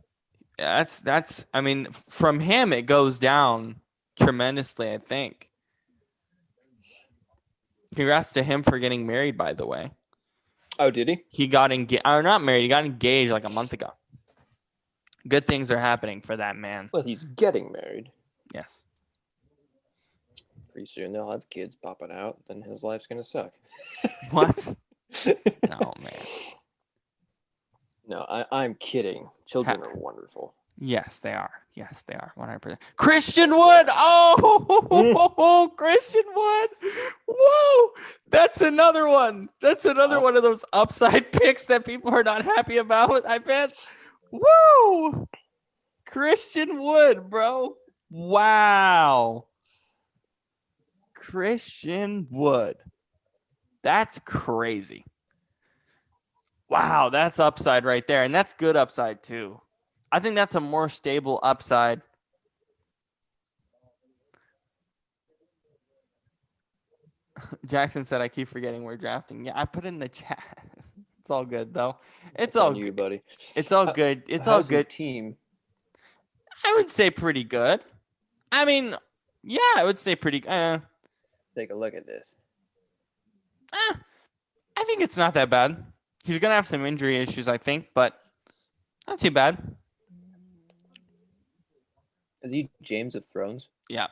That's I mean, from him it goes down tremendously, I think. Congrats to him for getting married, by the way. Oh, did he? He got engaged, or not married, he got engaged like a month ago. Good things are happening for that man. Well, he's getting married. Yes. Pretty soon they'll have kids popping out, then his life's gonna suck. What? No, man. No, I'm kidding. Children are wonderful. Yes, they are. Yes, they are. 100%. Christian Wood. Oh, Christian Wood. Whoa. That's another one. That's another one of those upside picks that people are not happy about, I bet. Woo. Christian Wood, bro. Wow. Christian Wood. That's crazy. Wow, that's upside right there. And that's good upside too. I think that's a more stable upside. Jackson said, I keep forgetting we're drafting. Yeah, I put it in the chat. It's all good, though. It's all you, good, buddy. It's all good. It's How's all good. his team? I would say pretty good. I mean, yeah, I would say pretty good. Take a look at this. I think it's not that bad. He's going to have some injury issues, I think, but not too bad. Is he James of Thrones? Yeah.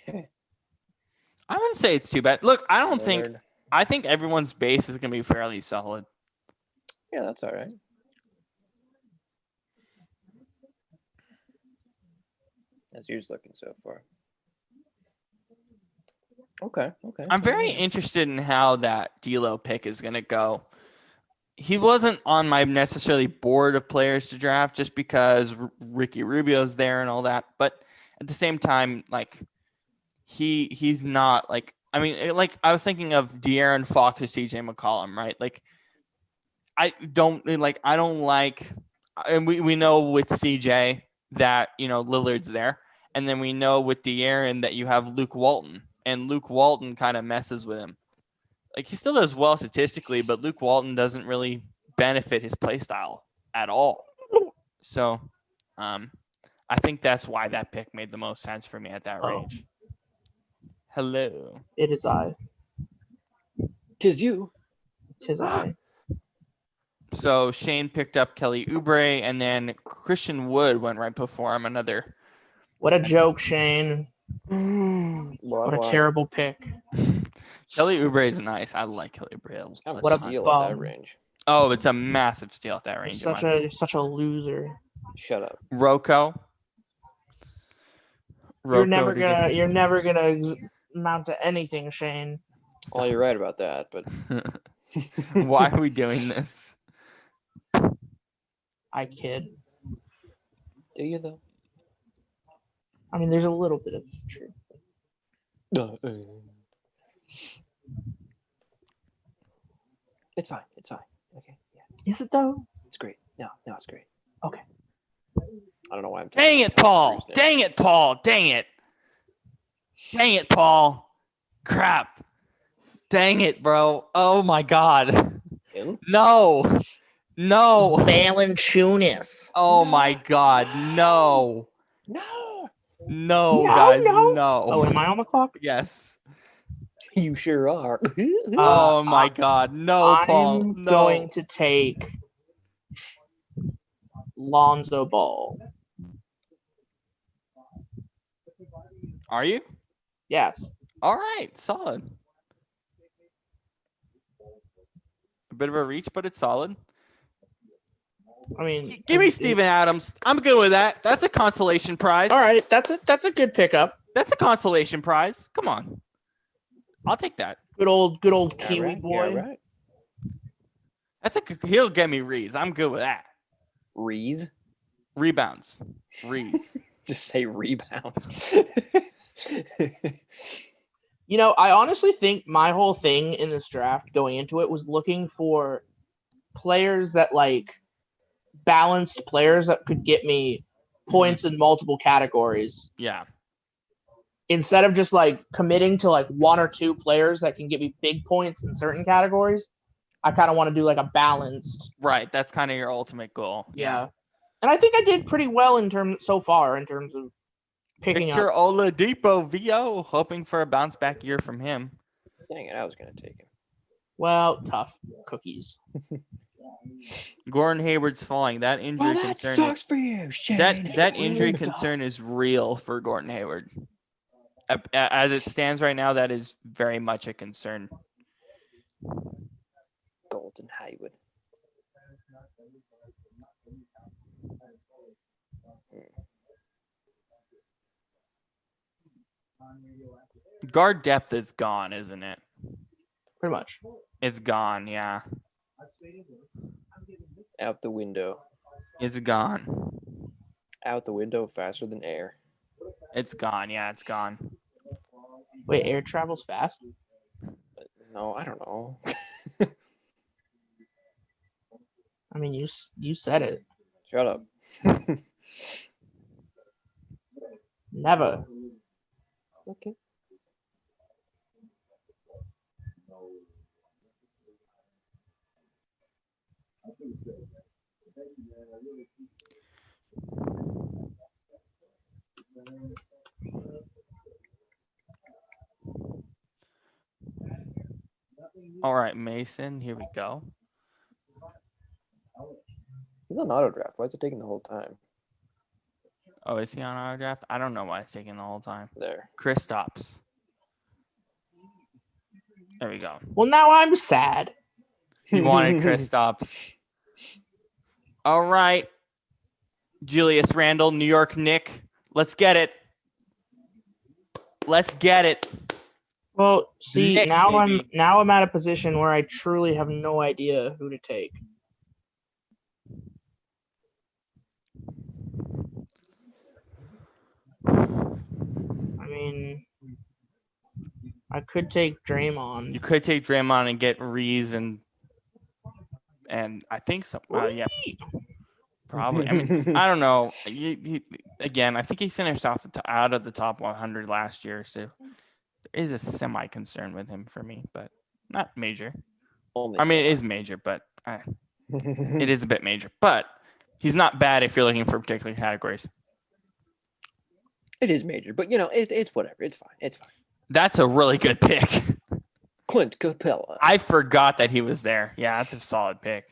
I wouldn't say it's too bad. Look, I think everyone's base is going to be fairly solid. Yeah, that's all right. As yours looking so far. Okay. I'm very interested in how that D'Lo pick is going to go. He wasn't on my necessarily board of players to draft just because Ricky Rubio's there and all that. But at the same time, like he's not like, I mean, like I was thinking of De'Aaron Fox or CJ McCollum, right? Like I don't like, and we know with CJ that, Lillard's there. And then we know with De'Aaron that you have Luke Walton, and Luke Walton kind of messes with him. Like, he still does well statistically, but Luke Walton doesn't really benefit his play style at all. So, I think that's why that pick made the most sense for me at that range. Hello. It is I. 'Tis you. 'Tis I. So, Shane picked up Kelly Oubre, and then Christian Wood went right before him. Another. What a joke, Shane. What a terrible pick. Kelly Oubre is nice. I like Kelly Oubre. What a steal bum. at that range. Oh, it's a massive steal at that range. You're such a loser. Shut up. Rocco. You're never gonna amount to anything, Shane. Well, you're right about that, but why are we doing this? I kid. Do you though? I mean, there's a little bit of truth. It's fine. Okay. Yeah. Is it though? It's great. No, it's great. Okay. I don't know why I'm Dang it, Paul. Dang it, Paul. Dang it. Dang it, Paul. Crap. Dang it, bro. Oh my God. Him? No. Valanciunas. Oh my God. No. No, guys. No. Oh, am I on the clock? Yes. You sure are. Oh my God. No, Paul. I'm No. going to take Lonzo Ball. Are you? Yes. All right. Solid. A bit of a reach, but it's solid. I mean, Give me Steven Adams. I'm good with that. That's a consolation prize. All right, that's a good pickup. That's a consolation prize. Come on. I'll take that. Good old All Kiwi right, boy. yeah, right. He'll get me Rees. I'm good with that. Rees. Rebounds. Rees. Just say rebounds. You know, I honestly think my whole thing in this draft going into it was looking for players that like balanced players that could get me points in multiple categories. Yeah. Instead of just like committing to like one or two players that can get me big points in certain categories, I kind of want to do like a balanced. Right. That's kind of your ultimate goal. Yeah. And I think I did pretty well in terms of picking Victor up. Oladipo, VO, hoping for a bounce back year from him. Dang it, I was going to take him. Well, tough cookies. Gordon Hayward's falling. That injury concern. sucks for you, Shane. That injury concern is real for Gordon Hayward. As it stands right now, that is very much a concern. Golden Hayward. Guard depth is gone, isn't it? Pretty much. It's gone, yeah. Out the window. It's gone. Out the window faster than air. It's gone, yeah, it's gone. Wait, air travels fast? No, I don't know. I mean, you said it. Shut up. Never. Okay. All right, Mason, here we go. He's on auto draft. Why is it taking the whole time? Oh, is he on auto draft? I don't know why it's taking the whole time. There. Chris stops. There we go. Well, now I'm sad. He wanted Chris stops. All right. Julius Randle, New York Knick. Let's get it. Let's get it. Well, see, Knicks, baby. now I'm at a position where I truly have no idea who to take. I mean, I could take Draymond. You could take Draymond and get Rees and I think so. Yeah, probably. I mean, I don't know. Again, I think he finished off out of the top 100 last year, so there is a semi concern with him for me, but not major. Only I mean, it is major, but it is a bit major. But he's not bad if you're looking for particular categories. It is major, but you know, it's whatever. It's fine. It's fine. That's a really good pick. Clint Capella. I forgot that he was there. Yeah, that's a solid pick.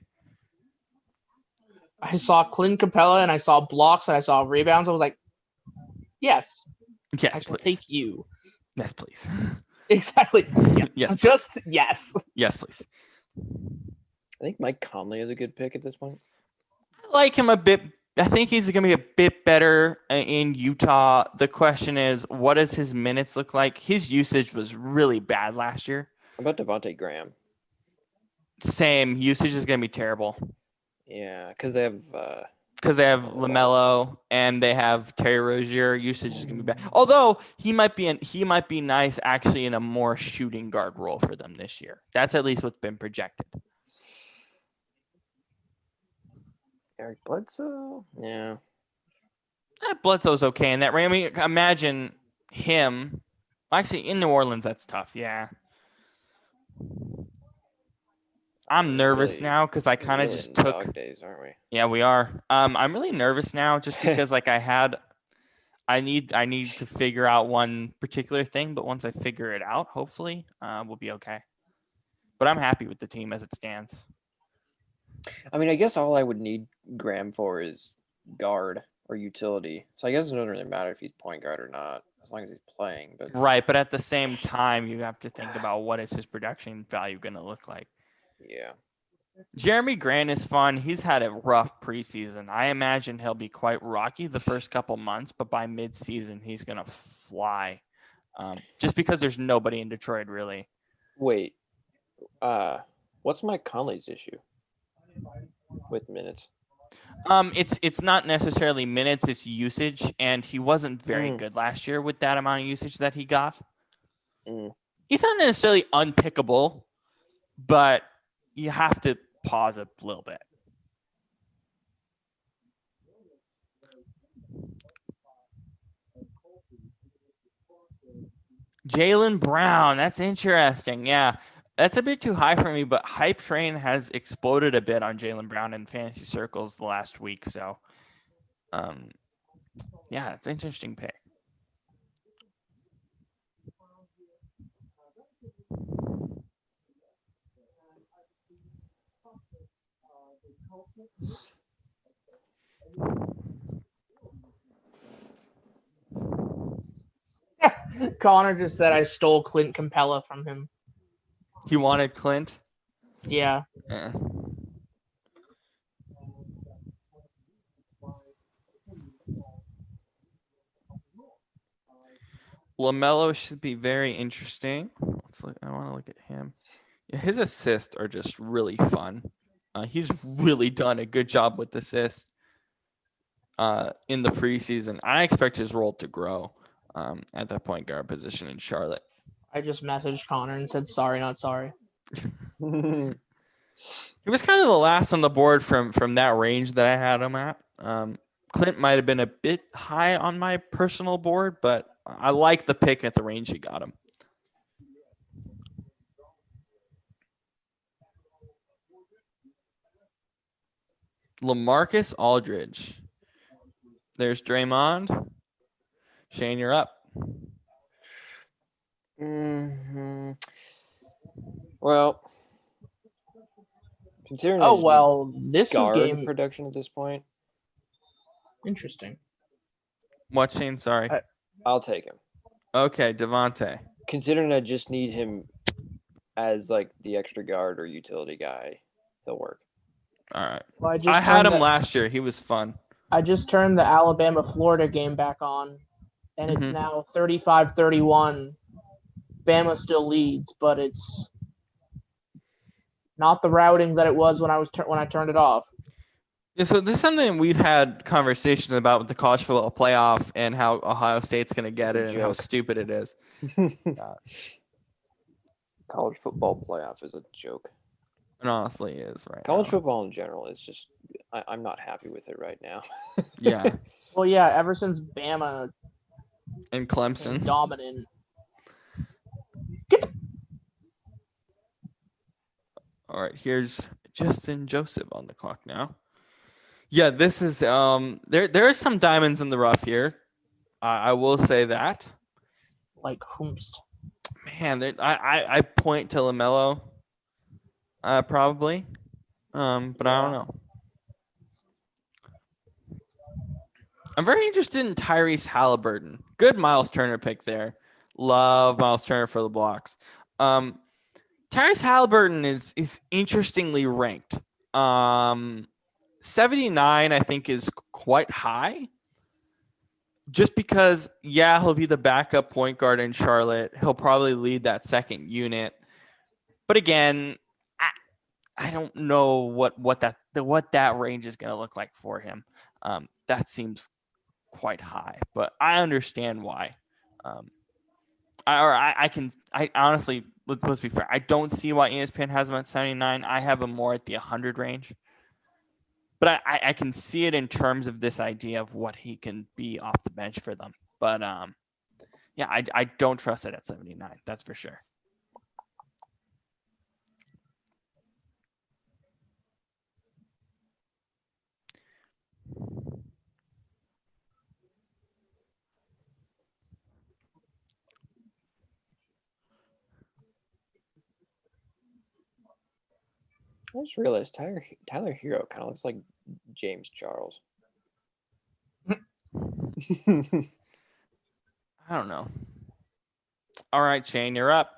I saw Clint Capella and I saw blocks and I saw rebounds. I was like, yes, Yes, I shall please. take you. Yes, please. Exactly. Yes. Yes, Just yes. Yes, please. I think Mike Conley is a good pick at this point. I like him a bit. I think he's going to be a bit better in Utah. The question is, what does his minutes look like? His usage was really bad last year. How about Devontae Graham? Same. Usage is going to be terrible. Yeah, because they have LaMelo and they have Terry Rozier. Usage is going to be bad. Although he might be nice actually in a more shooting guard role for them this year. That's at least what's been projected. Eric Bledsoe. Yeah. Bledsoe's okay in that range. I mean, imagine him. Actually, in New Orleans, that's tough. Yeah. I'm nervous now because I kind of Really just in took. dog days, aren't we? Yeah, we are. I'm really nervous now just because like I need to figure out one particular thing, but once I figure it out, hopefully, we'll be okay. But I'm happy with the team as it stands. I mean, I guess all I would need Graham for is guard or utility. So I guess it doesn't really matter if he's point guard or not, as long as he's playing. But Right, but at the same time, you have to think about what is his production value going to look like. yeah. Jeremy Grant is fun. He's had a rough preseason. I imagine he'll be quite rocky the first couple months, but by mid-season, he's going to fly. Just because there's nobody in Detroit, really. Wait, what's Mike Conley's issue with minutes? It's not necessarily minutes, it's usage, and he wasn't very good last year with that amount of usage that he got. He's not necessarily unpickable, but you have to pause a little bit. Jalen Brown, that's interesting. Yeah, that's a bit too high for me, but hype train has exploded a bit on Jalen Brown in fantasy circles the last week. So, yeah, it's an interesting pick. Connor just said I stole Clint Capella from him. He wanted Clint? Yeah. LaMelo should be very interesting. I want to look at him. Yeah, his assists are just really fun. He's really done a good job with assists in the preseason. I expect his role to grow at that point guard position in Charlotte. I just messaged Connor and said sorry, not sorry. He was kind of the last on the board from that range that I had him at. Clint might have been a bit high on my personal board, but I like the pick at the range he got him. LaMarcus Aldridge. There's Draymond. Shane, you're up. Well, considering this guard is game production at this point. Interesting. What, Shane? Sorry. I'll take him. Okay, Devontae. Considering I just need him as like the extra guard or utility guy, he'll work. All right. Well, I had him last year. He was fun. I just turned the Alabama-Florida game back on, and it's now 35-31. Bama still leads, but it's not the routing that it was when I turned it off. Yeah, so this is something we've had conversation about with the college football playoff and how Ohio State's going to get it and how stupid it is. College football playoff is a joke. It honestly is right College now. football in general is just I'm not happy with it right now. Yeah. Well, yeah, ever since Bama and Clemson dominant. All right, here's Justin Joseph on the clock now. Yeah, this is there are some diamonds in the rough here. I will say that. Like whomst. Man, I point to LaMelo. Probably. But I don't know. I'm very interested in Tyrese Halliburton. Good Miles Turner pick there. Love Miles Turner for the blocks. Tyrese Halliburton is interestingly ranked. 79, I think, is quite high. Just because, yeah, he'll be the backup point guard in Charlotte. He'll probably lead that second unit. But again, I don't know what that range is going to look like for him. That seems quite high, but I understand why. I honestly, let's be fair. I don't see why ESPN has him at 79. I have him more at the 100 range. But I can see it in terms of this idea of what he can be off the bench for them. But yeah, I don't trust it at 79. That's for sure. I just realized Tyler Hero kind of looks like James Charles. I don't know. All right, Shane, you're up.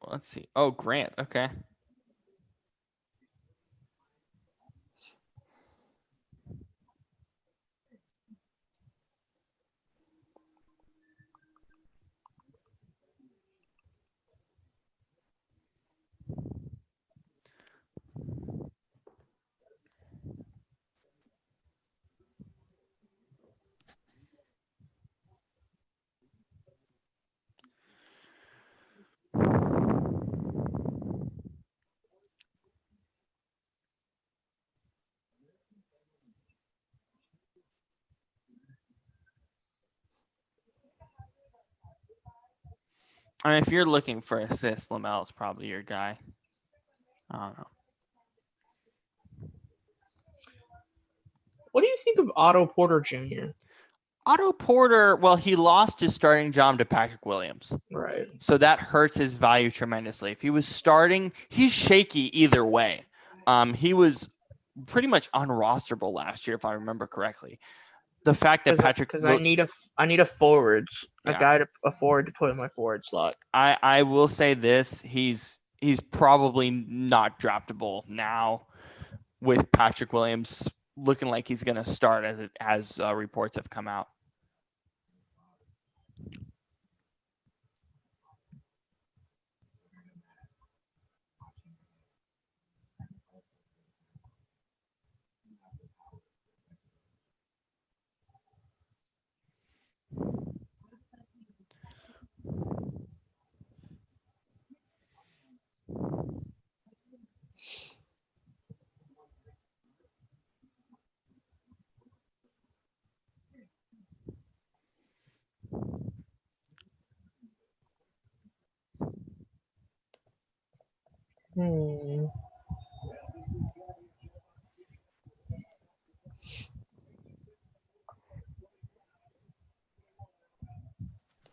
Let's see. Oh, Grant. Okay. I mean, if you're looking for assists, Lamel's probably your guy. I don't know. What do you think of Otto Porter Jr.? Otto Porter, well, he lost his starting job to Patrick Williams. Right. So that hurts his value tremendously. If he was starting, he's shaky either way. He was pretty much unrosterable last year, if I remember correctly. The fact that because I need a forwards, Yeah. a forward to put in my forward slot. I will say this: he's probably not draftable now, with Patrick Williams looking like he's going to start as reports have come out.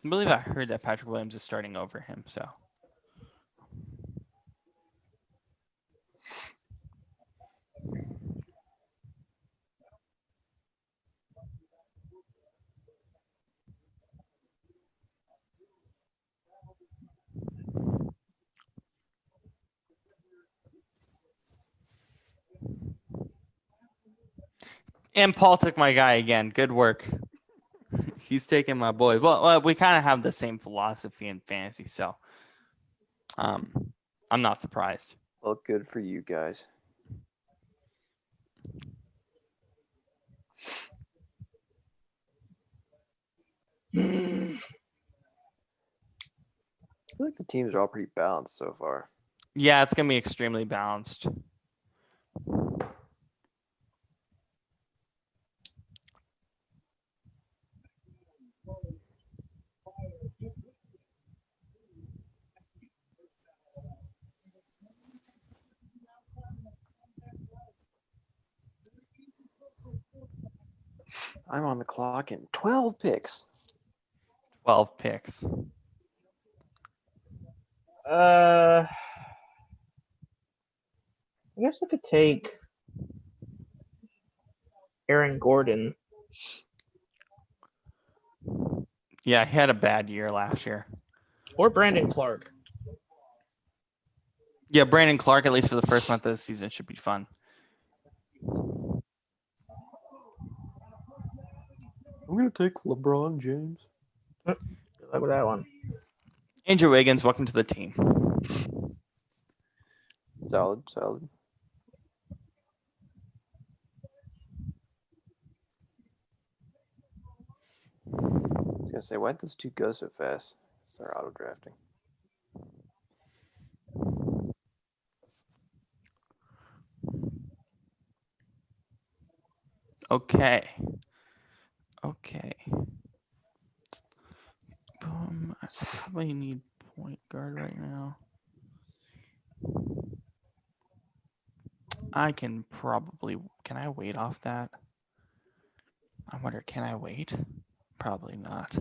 I believe I heard that Patrick Williams is starting over him. So and Paul took my guy again. Good work. He's taking my boy. Well, we kind of have the same philosophy in fantasy, so I'm not surprised. Well, good for you guys. I feel like the teams are all pretty balanced so far. Yeah, it's gonna be extremely balanced. I'm on the clock in 12 picks. 12 picks. I guess I could take Aaron Gordon. Yeah, he had a bad year last year. Or Brandon Clark. Yeah, Brandon Clark, at least for the first month of the season, should be fun. I'm going to take LeBron James. Good luck with that one. Andrew Wiggins, welcome to the team. Solid. I was going to say, why'd those two go so fast? Start auto-drafting. Okay. I probably need point guard right now. Can I wait off that? I wonder, can I wait? Probably not.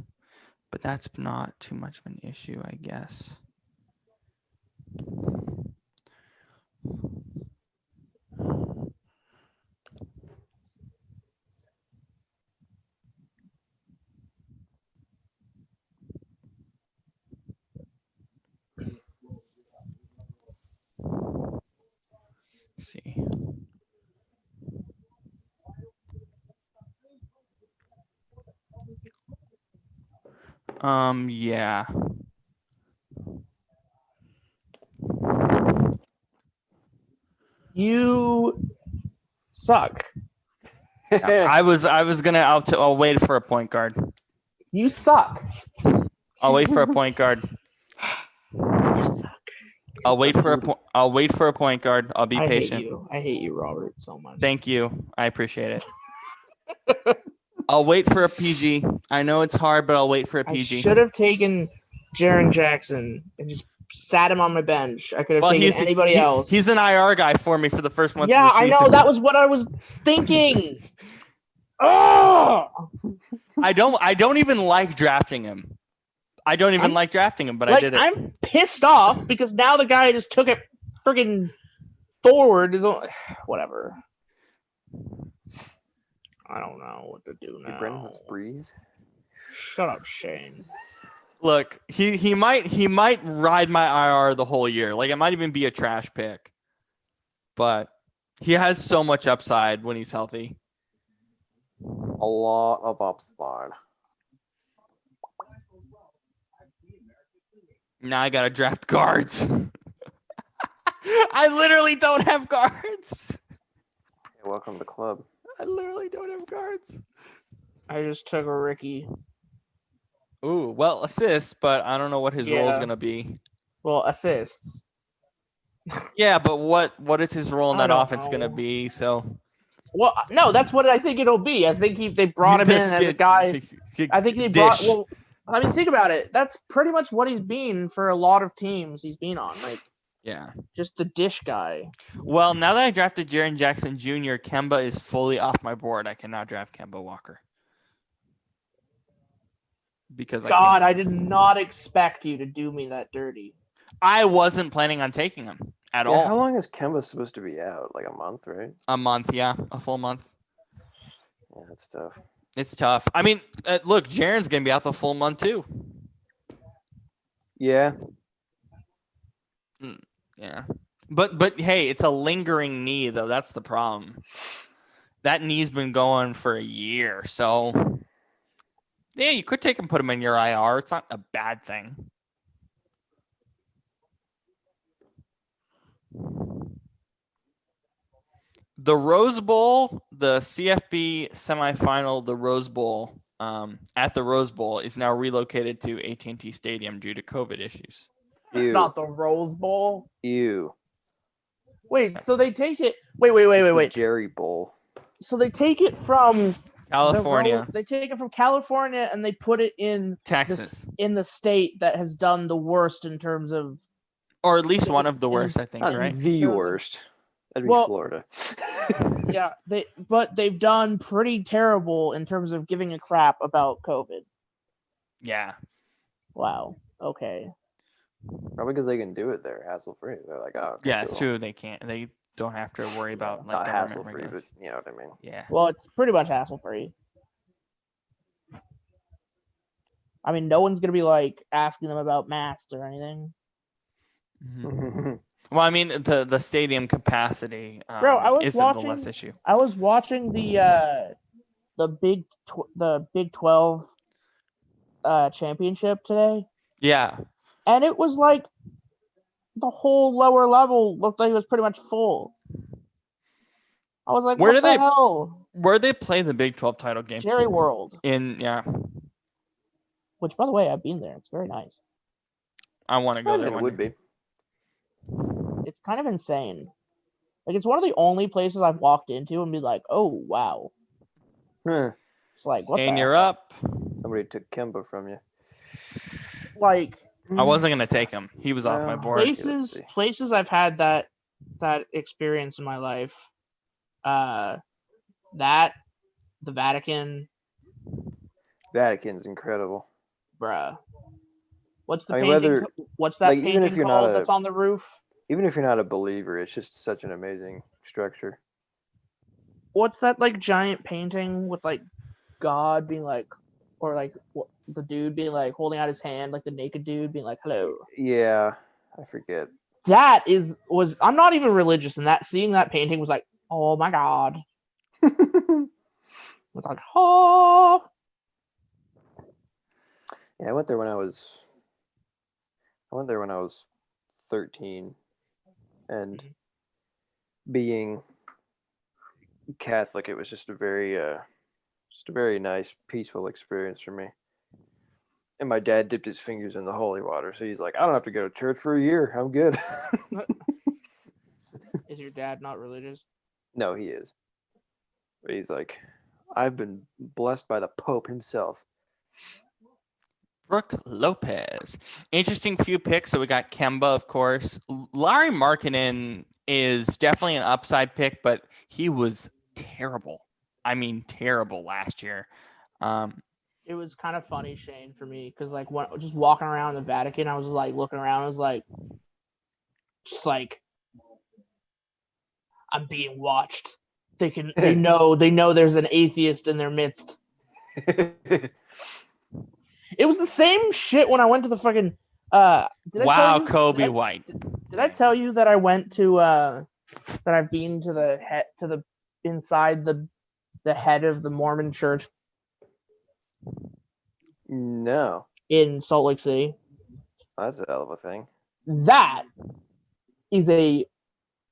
But that's not too much of an issue, I guess. Let's see. Yeah. You suck. I was gonna. I'll wait for a point guard. You suck. I'll wait for a point guard. You suck. I'll wait for a point guard. I'll be I patient. hate you. I hate you, Robert, so much. Thank you. I appreciate it. I'll wait for a PG. I know it's hard, but I'll wait for a I PG. should have taken Jaren Jackson and just sat him on my bench. I could have taken anybody else. He's an IR guy for me for the first month. Yeah, of the season. I know. That was what I was thinking. Oh! I don't even like drafting him. I don't even like drafting him, but I did it. I'm pissed off because now the guy just took it freaking forward. Whatever. I don't know what to do now. Brennan, let's breathe. Shut up, Shane. Look, he might ride my IR the whole year. Like, it might even be a trash pick. But he has so much upside when he's healthy. A lot of upside. Now I gotta draft guards. I literally don't have guards. Hey, welcome to the club. I literally don't have guards. I just took a Ricky. Ooh, well, assists, but I don't know what his role is gonna be. Well, assists. Yeah, but what is his role in I that don't offense know. gonna be? So. Well, no, that's what I think it'll be. I think they brought him in as a guy. I think they brought. Well, I mean, think about it. That's pretty much what he's been for a lot of teams he's been on. Like, yeah, just the dish guy. Well, now that I drafted Jaren Jackson Jr., Kemba is fully off my board. I cannot draft Kemba Walker because I did not expect you to do me that dirty. I wasn't planning on taking him at all. How long is Kemba supposed to be out? Like a month, right? A month, yeah, a full month. Yeah, that's tough. It's tough. I mean, look, Jaren's gonna be out the full month too. Yeah. Yeah. But hey, it's a lingering knee though. That's the problem. That knee's been going for a year. So yeah, you could take and put him in your IR. It's not a bad thing. The Rose Bowl, the CFB semifinal, the Rose Bowl, at the Rose Bowl is now relocated to AT&T Stadium due to COVID issues. It's not the Rose Bowl. Ew. Wait, so they take it. Wait. Jerry Bowl. So they take it from California. They take it from California and they put it in Texas. In the state that has done the worst in terms of, or at least one of the worst, I think, Not right? the worst. That'd be Florida. Yeah, they've done pretty terrible in terms of giving a crap about COVID. Yeah. Wow. Okay. Probably because they can do it there hassle free. They're like, oh, okay, Yeah, it's cool. true. They can't. They don't have to worry about like Not hassle free, government but you know what I mean. yeah. Well, it's pretty much hassle free. I mean, no one's gonna be like asking them about masks or anything. Mm-hmm. Well, I mean, the stadium capacity Bro, I was isn't watching, the less issue. I was watching the Big 12 championship today. Yeah. And it was like the whole lower level looked like it was pretty much full. I was like, what the hell? Where they play the Big 12 title game? Jerry World. Which, by the way, I've been there. It's very nice. I want to go there. It would be. It's kind of insane. Like, it's one of the only places I've walked into and be like, oh, wow. Huh. It's like, what and the you're heck? up. Somebody took Kemba from you. Like, I wasn't going to take him. He was off my board. Places I've had that experience in my life. The Vatican. Vatican's incredible. Bruh. What's the painting? What's that painting even if you're called not that's on the roof? Even if you're not a believer, it's just such an amazing structure. What's that like giant painting with like God being like, or like the dude being like holding out his hand, like the naked dude being like, hello. Yeah, I forget. I'm not even religious, and seeing that painting was like, oh my god. It was like, oh. Yeah, I went there when I was 13, and being Catholic, it was just a very nice, peaceful experience for me. And my dad dipped his fingers in the holy water, so he's like, I don't have to go to church for a year. I'm good. Is your dad not religious? No, he is. But he's like, I've been blessed by the Pope himself. Brooke Lopez. Interesting few picks. So we got Kemba, of course. Larry Markkinen is definitely an upside pick, but he was terrible. I mean, terrible last year. It was kind of funny, Shane, for me, because like just walking around the Vatican, I was just like looking around. I was like, just like, I'm being watched. They know there's an atheist in their midst. It was the same shit when I went to the fucking. Kobe White. Did I tell you that I went to that I've been to the inside the head of the Mormon church? No. In Salt Lake City. That's a hell of a thing. That is a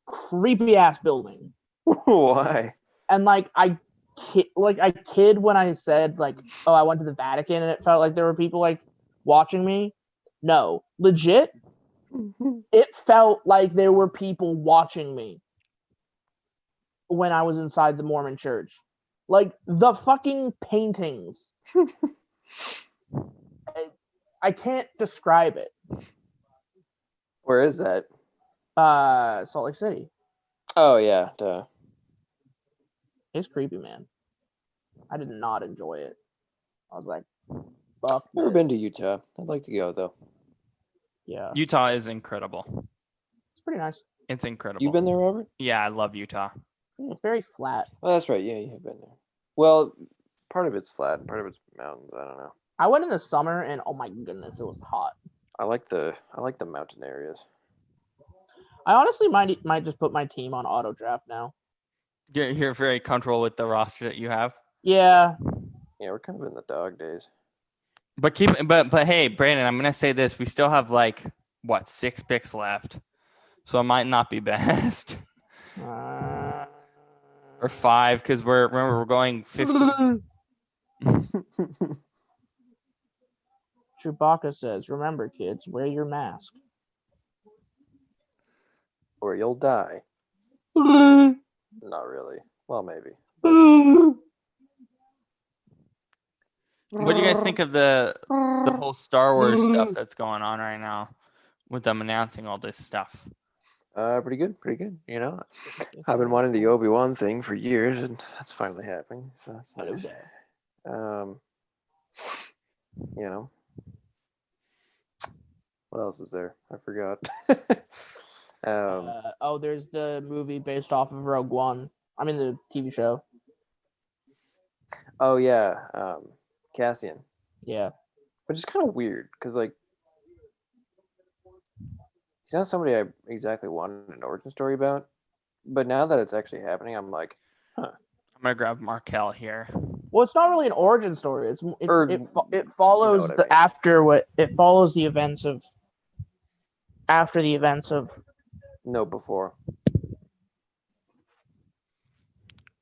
creepy ass building. Why? And like I kid when I said like, oh, I went to the Vatican and it felt like there were people like watching me. No, legit. It felt like there were people watching me when I was inside the Mormon church. Like the fucking paintings. I can't describe it. Where is that? Salt Lake City. Oh yeah, duh. It's creepy, man. I did not enjoy it. I was like, fuck. Never been to Utah. I'd like to go though. Yeah. Utah is incredible. It's pretty nice. It's incredible. You been there, Robert? Yeah, I love Utah. It's very flat. Oh, that's right. Yeah, you have been there. Well, part of it's flat, part of it's mountains. I don't know. I went in the summer and oh my goodness, it was hot. I like the mountain areas. I honestly might just put my team on auto draft now. You're very comfortable with the roster that you have. Yeah. Yeah, we're kind of in the dog days. But hey, Brandon, I'm gonna say this: we still have 6 picks left, so it might not be best. Or 5 because we're going 15. Chewbacca says, "Remember, kids, wear your mask, or you'll die." Not really. Well, maybe. What do you guys think of the whole Star Wars stuff that's going on right now with them announcing all this stuff? Pretty good. You know, I've been wanting the Obi-Wan thing for years, and that's finally happening. So that's nice. You know, what else is there? I forgot. There's the movie based off of Rogue One. I mean the TV show. Oh yeah, Cassian. Yeah. Which is kind of weird because he's not somebody I exactly wanted an origin story about. But now that it's actually happening, I'm like, huh. I'm gonna grab Markel here. Well, it's not really an origin story. It follows you know it follows the events of after the events of. No, before.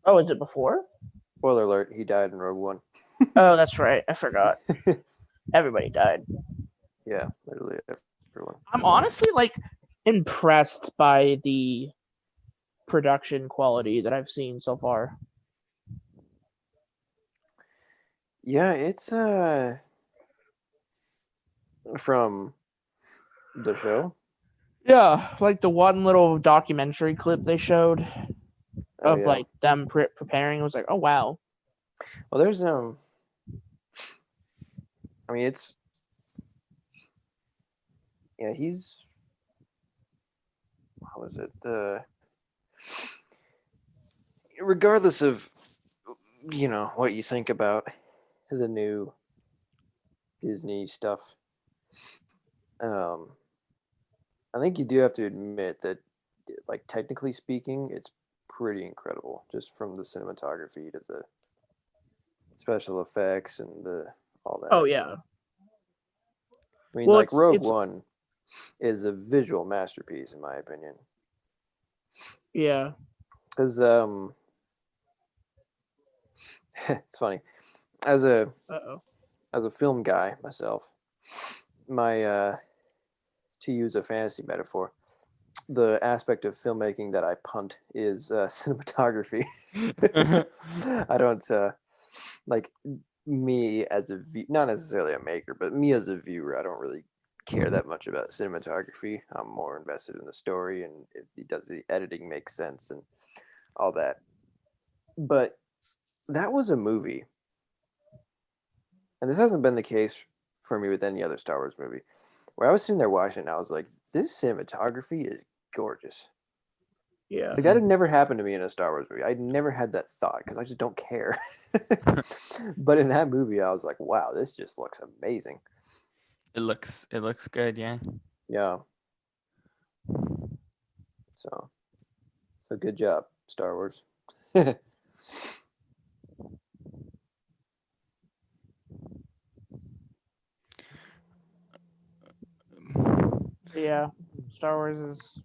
Oh, is it before? Spoiler alert: he died in Rogue One. Oh, that's right. I forgot. Everybody died. Yeah, literally everyone. I'm honestly impressed by the production quality that I've seen so far. Yeah, it's from the show. Yeah, like the one little documentary clip they showed of them preparing. It was like, oh wow. Well, there's I mean, it's he's how is it? Regardless of what you think about the new Disney stuff, I think you do have to admit that, like, technically speaking, it's pretty incredible, just from the cinematography to the special effects and all that. Oh yeah. I mean, Well, like, Rogue it's One is a visual masterpiece, in my opinion. yeah. Because it's funny, as a film guy myself, my to use a fantasy metaphor, the aspect of filmmaking that I punt is cinematography. I don't like me as not necessarily a maker, but me as a viewer. I don't really care that much about cinematography. I'm more invested in the story and if the editing makes sense and all that. But that was a movie, and this hasn't been the case for me with any other Star Wars movie, where I was sitting there watching it and I was like, this cinematography is gorgeous. Yeah. Like, that had never happened to me in a Star Wars movie. I'd never had that thought because I just don't care. But in that movie, I was like, wow, this just looks amazing. It looks good, yeah. Yeah. So good job, Star Wars. Yeah. Star Wars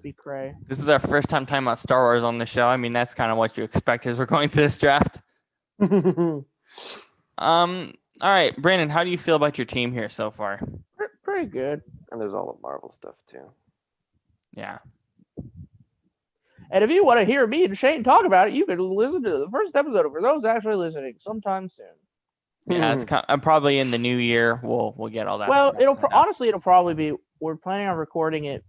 be cray. This is our first time talking about Star Wars on the show. I mean, that's kind of what you expect as we're going through this draft. All right, Brandon, how do you feel about your team here so far? Pretty good. And there's all the Marvel stuff too. Yeah. And if you want to hear me and Shane talk about it, you can listen to the first episode for those actually listening sometime soon. Yeah, it's probably in the new year. We'll get all that. Well, stuff it'll probably be. We're planning on recording it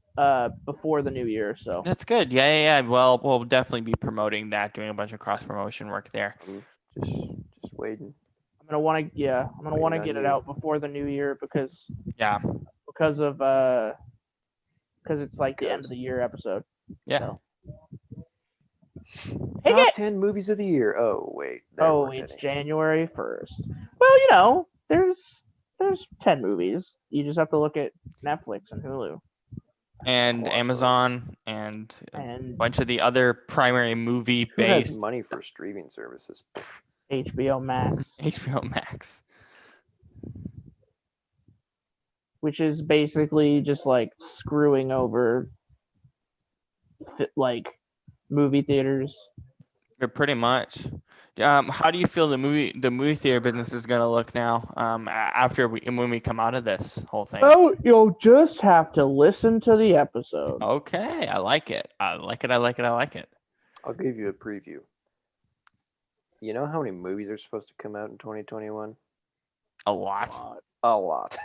before the new year, so that's good. Yeah. Well, we'll definitely be promoting that, doing a bunch of cross promotion work there. Just waiting. I'm gonna want to get it out before the new year because it's like the end of the year episode. Yeah. So. Top 10 movies of the year. Oh wait. It's January 1st. Well, there's 10 movies. You just have to look at Netflix and Hulu. And Amazon and a bunch of the other primary movie Who has based money for streaming services? HBO Max. HBO Max. Which is basically just like screwing over like movie theaters. Pretty much. How do you feel the movie theater business is going to look now? When we come out of this whole thing. Oh, you'll just have to listen to the episode. Okay, I like it. I'll give you a preview. You know how many movies are supposed to come out in 2021? A lot. A lot.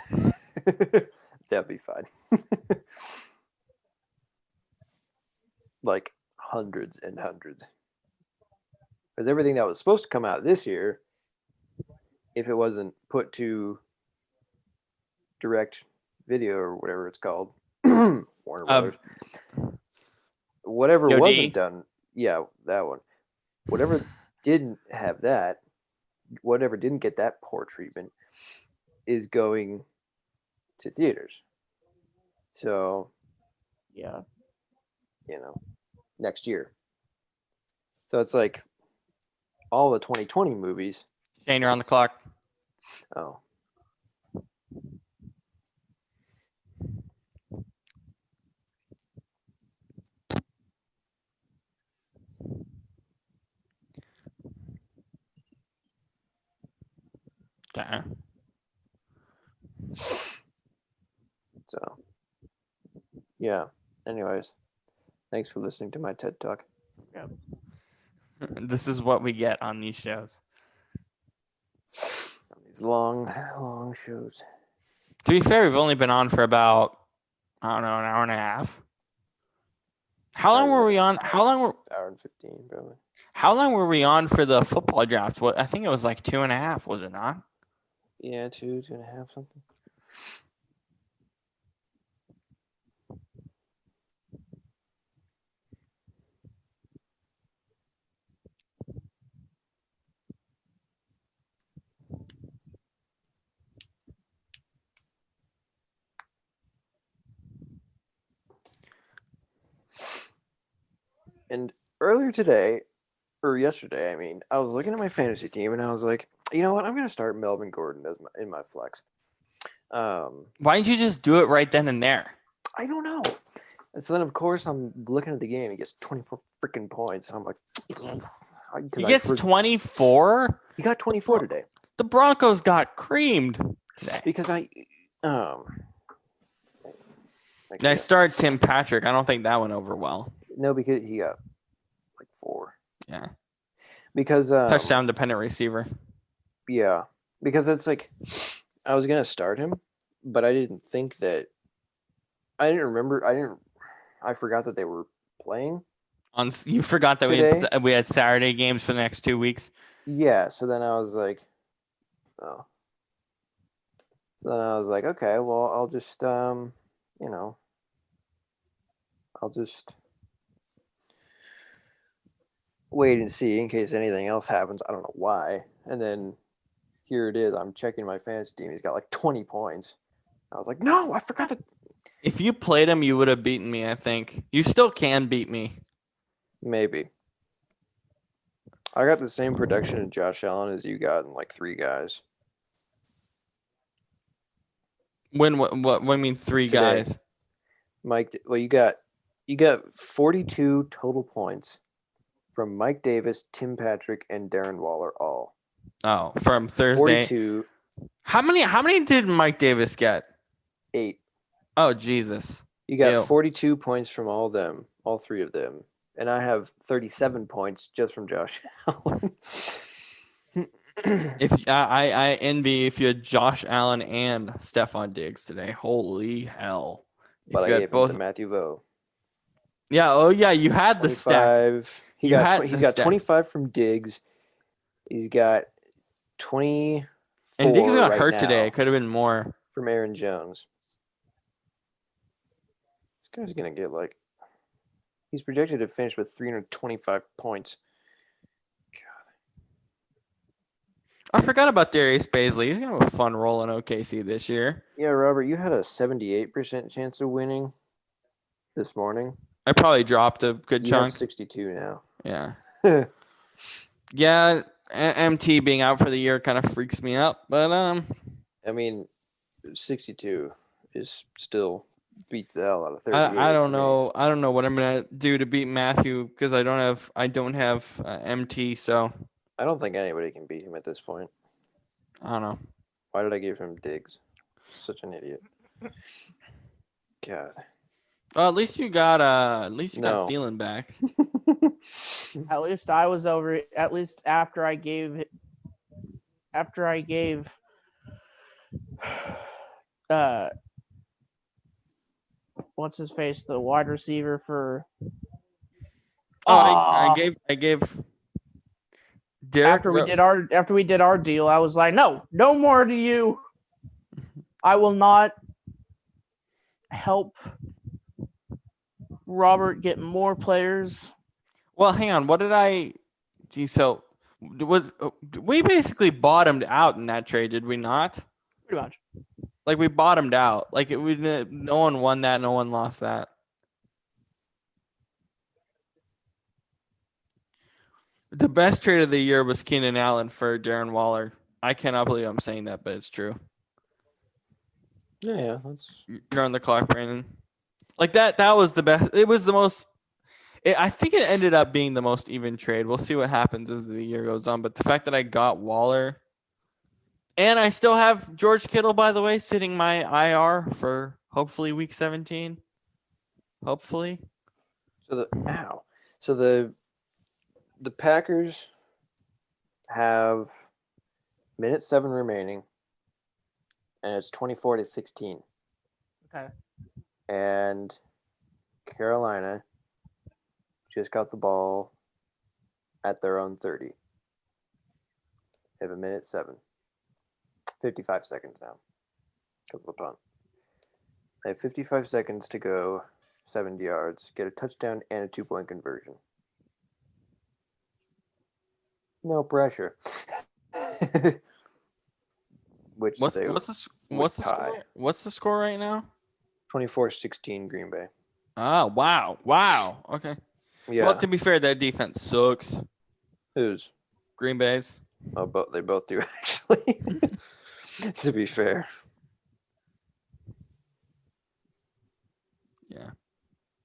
That'd be fine. Like hundreds and hundreds. Because everything that was supposed to come out this year, if it wasn't put to direct video or whatever it's called, Warner Brothers, whatever VOD. wasn't done, yeah, that one. Whatever didn't have that, whatever didn't get that poor treatment, is going to theaters. So, yeah, next year. So it's like all the 2020 movies. Shane, you're on the clock. Oh. Okay. So, yeah. Anyways, thanks for listening to my TED Talk. Yep. This is what we get on these shows. On these long shows. To be fair, we've only been on for about, I don't know, an hour and a half. How long were we on? Hour and 15, probably. How long were we on for the football draft? I think it was like 2.5, was it not? Yeah, 2.5, something. And earlier today, or yesterday, I mean, I was looking at my fantasy team and I was like, you know what? I'm going to start Melvin Gordon in my flex. Why didn't you just do it right then and there? I don't know. And so then, of course, I'm looking at the game. He gets 24 freaking points. I'm like, He gets 24? He got 24 today. The Broncos got creamed today. Because I start Tim Patrick. I don't think that went over well. No, because he got like 4. Yeah. Because touchdown dependent receiver. Yeah. Because it's like I was gonna start him, but I didn't think that I forgot that they were playing. You forgot that we had Saturday games for the next 2 weeks. Yeah, so then I was like, oh. So then I was like, okay, well, I'll just I'll just wait and see in case anything else happens. I don't know why. And then here it is. I'm checking my fantasy team. He's got like 20 points. I was like, no, I forgot that. If you played him, you would have beaten me, I think. You still can beat me. Maybe. I got the same production in Josh Allen as you got in like 3 guys. What do you mean 3 Today. guys? Mike, well, you got 42 total points from Mike Davis, Tim Patrick, and Darren Waller all. Oh, from Thursday. 42. How many did Mike Davis get? 8. Oh, Jesus. You got 42 points from all 3 of them. And I have 37 points just from Josh Allen. If I envy if you had Josh Allen and Stephon Diggs today. Holy hell. But I gave both to Matthew Vo. Yeah, oh yeah, you had the stack. He's got 25 from Diggs. He's got 24. And Diggs got right hurt now today. It could have been more. From Aaron Jones. This guy's gonna get he's projected to finish with 325 points. I forgot about Darius Baisley. He's gonna have a fun role in OKC this year. Yeah, Robert, you had a 78% chance of winning this morning. I probably dropped a good chunk. 62 now. Yeah. Yeah, MT being out for the year kind of freaks me out, but I mean, 62 is still beats the hell out of 38. I don't know. I don't know what I'm gonna do to beat Matthew because I don't have MT. So I don't think anybody can beat him at this point. I don't know. Why did I give him Diggs? Such an idiot. God. Well, at least you got Thielen back. At least I was over. At least after I gave what's his face, the wide receiver for. I gave. Derek after we did our deal, I was like, no more to you. I will not help Robert get more players. Well, hang on. What did I? So we basically bottomed out in that trade, did we not? Pretty much. Like we bottomed out. Like no one won that, no one lost that. The best trade of the year was Keenan Allen for Darren Waller. I cannot believe I'm saying that, but it's true. Yeah, you're on the clock, Brandon. Like that was the best. It was the most. I think it ended up being the most even trade. We'll see what happens as the year goes on. But the fact that I got Waller, and I still have George Kittle, by the way, sitting my IR for hopefully week 17. Hopefully. So the Packers have minute 7 remaining, and it's 24-16. Okay. And Carolina just got the ball at their own 30. They have a minute 7. 55 seconds now because of the punt. They have 55 seconds to go 70 yards, get a touchdown and a 2-point conversion. No pressure. What's the score right now? 24-16 Green Bay. Oh, wow. Okay. Yeah. Well, to be fair, that defense sucks. Who's? Green Bay's. Oh, they both do actually. To be fair. Yeah.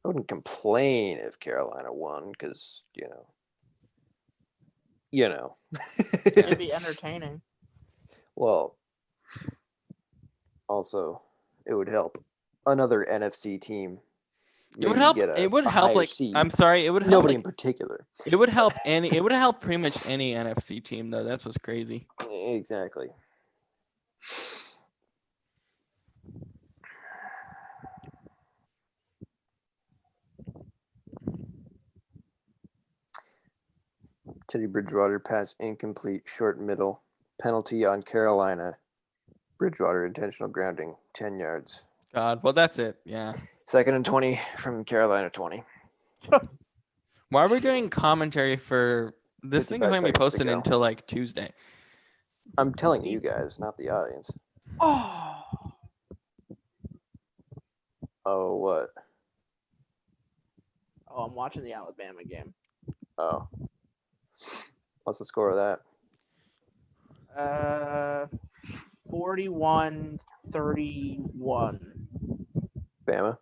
I wouldn't complain if Carolina won because, It'd be entertaining. Well, also, it would help another NFC team. It would maybe help. get It would help. higher Like seed. I'm sorry. It would help. Nobody Like, in particular. it would help any. It would help pretty much any NFC team though. That's what's crazy. Exactly. Teddy Bridgewater pass incomplete, short middle. Penalty on Carolina. Bridgewater intentional grounding, 10 yards. God. Well, that's it. Yeah. 2nd and 20 from Carolina 20. Why are we doing commentary for this? Thing is 55 not gonna be seconds to posted go. until like Tuesday. I'm telling you guys, not the audience. Oh, Oh, what? I'm watching the Alabama game. Oh. What's the score of that? 41-31. Bama?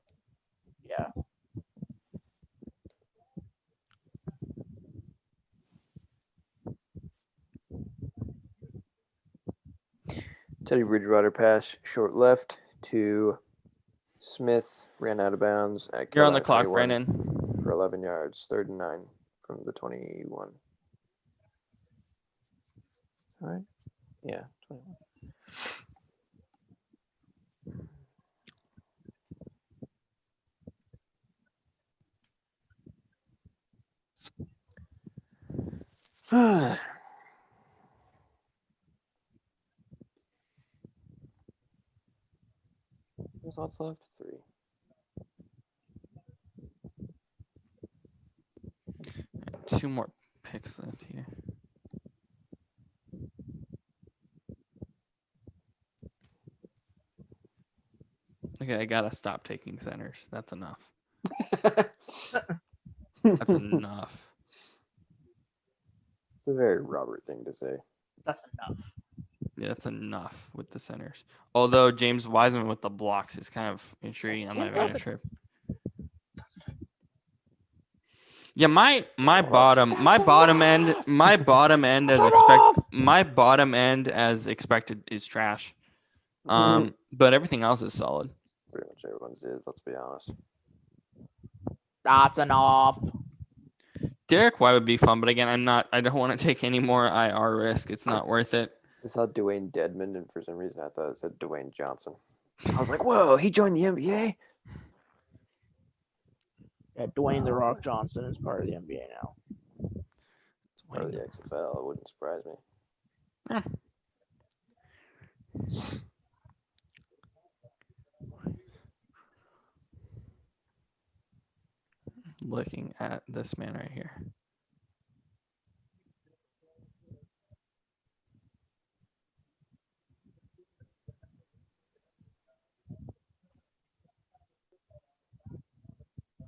Yeah. Teddy Bridgewater pass, short left to Smith, ran out of bounds at You're on the Carolina clock, 21 Brannan. for 11 yards, 3rd and 9 from the 21. All right. Yeah, 21. There's lots left. 3. Two more picks left here. Okay, I gotta stop taking centers. That's enough. That's enough. It's a very Robert thing to say. That's enough. Yeah, that's enough with the centers. Although James Wiseman with the blocks is kind of intriguing. I'm not even gonna trip. Yeah, my bottom end as expected is trash. But everything else is solid. Pretty much everyone's is, let's be honest. That's enough. Derek White would be fun, but again, I don't want to take any more IR risk. It's not worth it. I saw Dwayne Dedman, and for some reason I thought it said Dwayne Johnson. I was like, whoa, he joined the NBA? Yeah, Dwayne The Rock Johnson is part of the NBA now. Part of the XFL, it wouldn't surprise me. Looking at this man right here.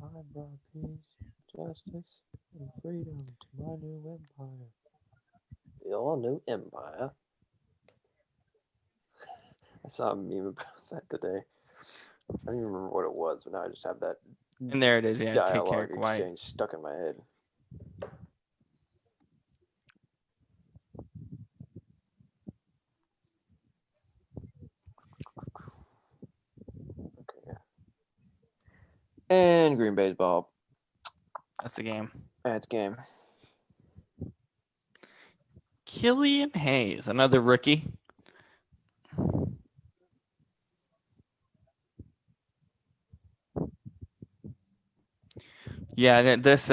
I brought peace, justice, and freedom to my new empire. Your new empire. I saw a meme about that today. I don't even remember what it was, but now I just have that And there it is. Yeah, take dialogue Derek White. exchange stuck in my head. Okay, yeah. And Green Bay's ball. That's the game. That's game. Killian Hayes, another rookie. Yeah, this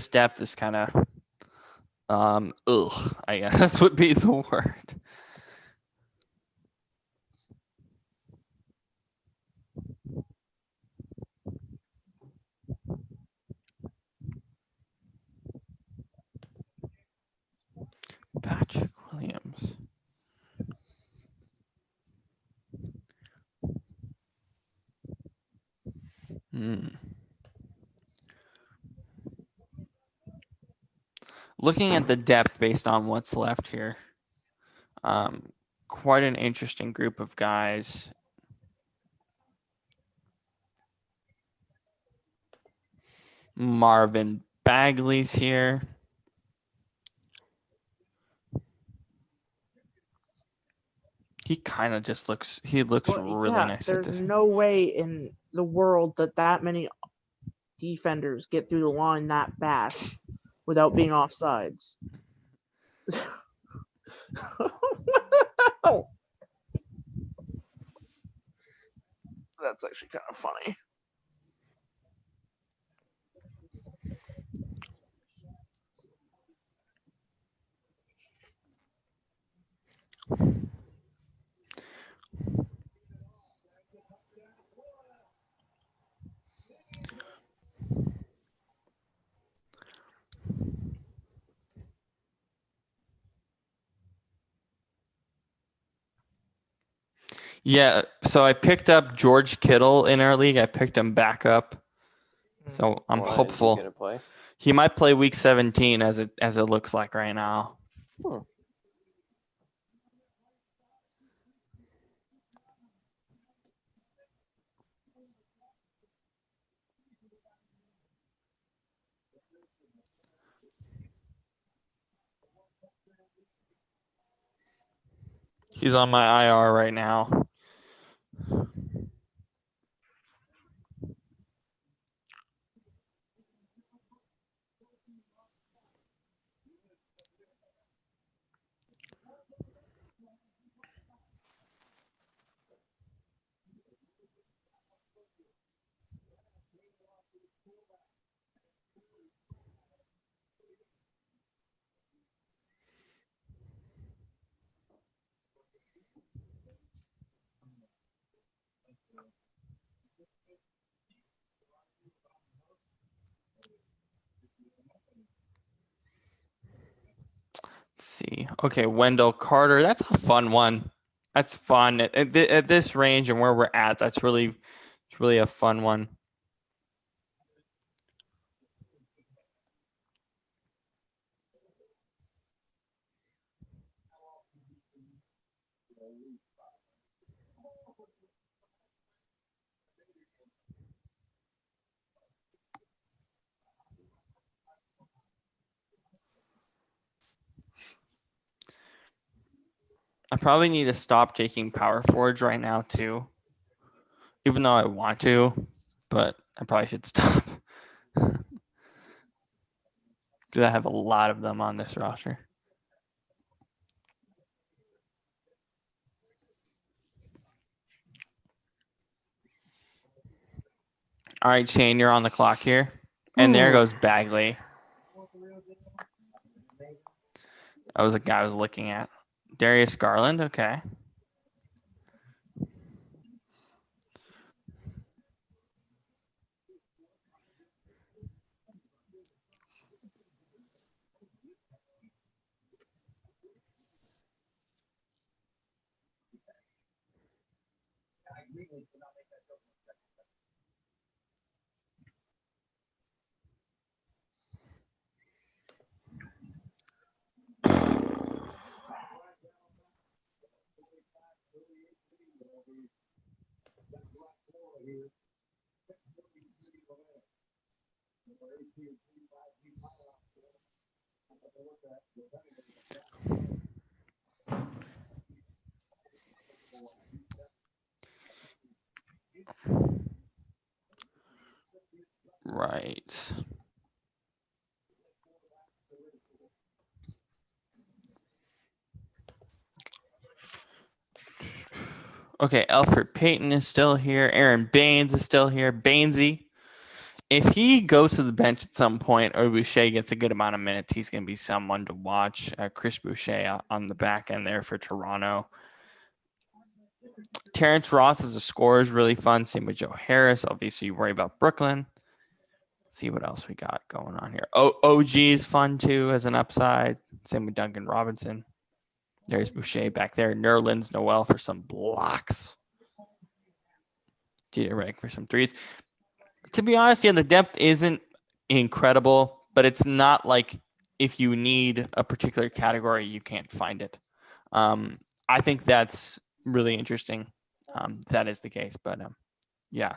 depth is kind of I guess would be the word. Patrick Williams. Looking at the depth based on what's left here, quite an interesting group of guys. Marvin Bagley's here. He kind of just looks really nice at There's this. no way in the world that many defenders get through the line that fast without being offsides. That's actually kind of funny. Yeah, so I picked up George Kittle in our league. I picked him back up. So I'm hopeful. Is he gonna play? He might play week 17 as it looks like right now. He's on my IR right now. Let's see. Okay, Wendell Carter. That's a fun one. That's fun at this range and where we're at. It's really a fun one. I probably need to stop taking Power Forge right now too. Even though I want to, but I probably should stop. Because I have a lot of them on this roster. All right, Shane, you're on the clock here. And there goes Bagley. That was a guy I was looking at. Darius Garland, okay. Right. Okay, Alfred Payton is still here. Aaron Baines is still here. Bainesy. If he goes to the bench at some point or Boucher gets a good amount of minutes, he's going to be someone to watch. Chris Boucher on the back end there for Toronto. Terrence Ross as a scorer is really fun. Same with Joe Harris. Obviously, you worry about Brooklyn. Let's see what else we got going on here. OG is fun too as an upside. Same with Duncan Robinson. There's Boucher back there. Nerlens Noel for some blocks. Jeter Redick for some threes. To be honest, yeah, the depth isn't incredible, but it's not like if you need a particular category, you can't find it. I think that's really interesting. That is the case, but yeah.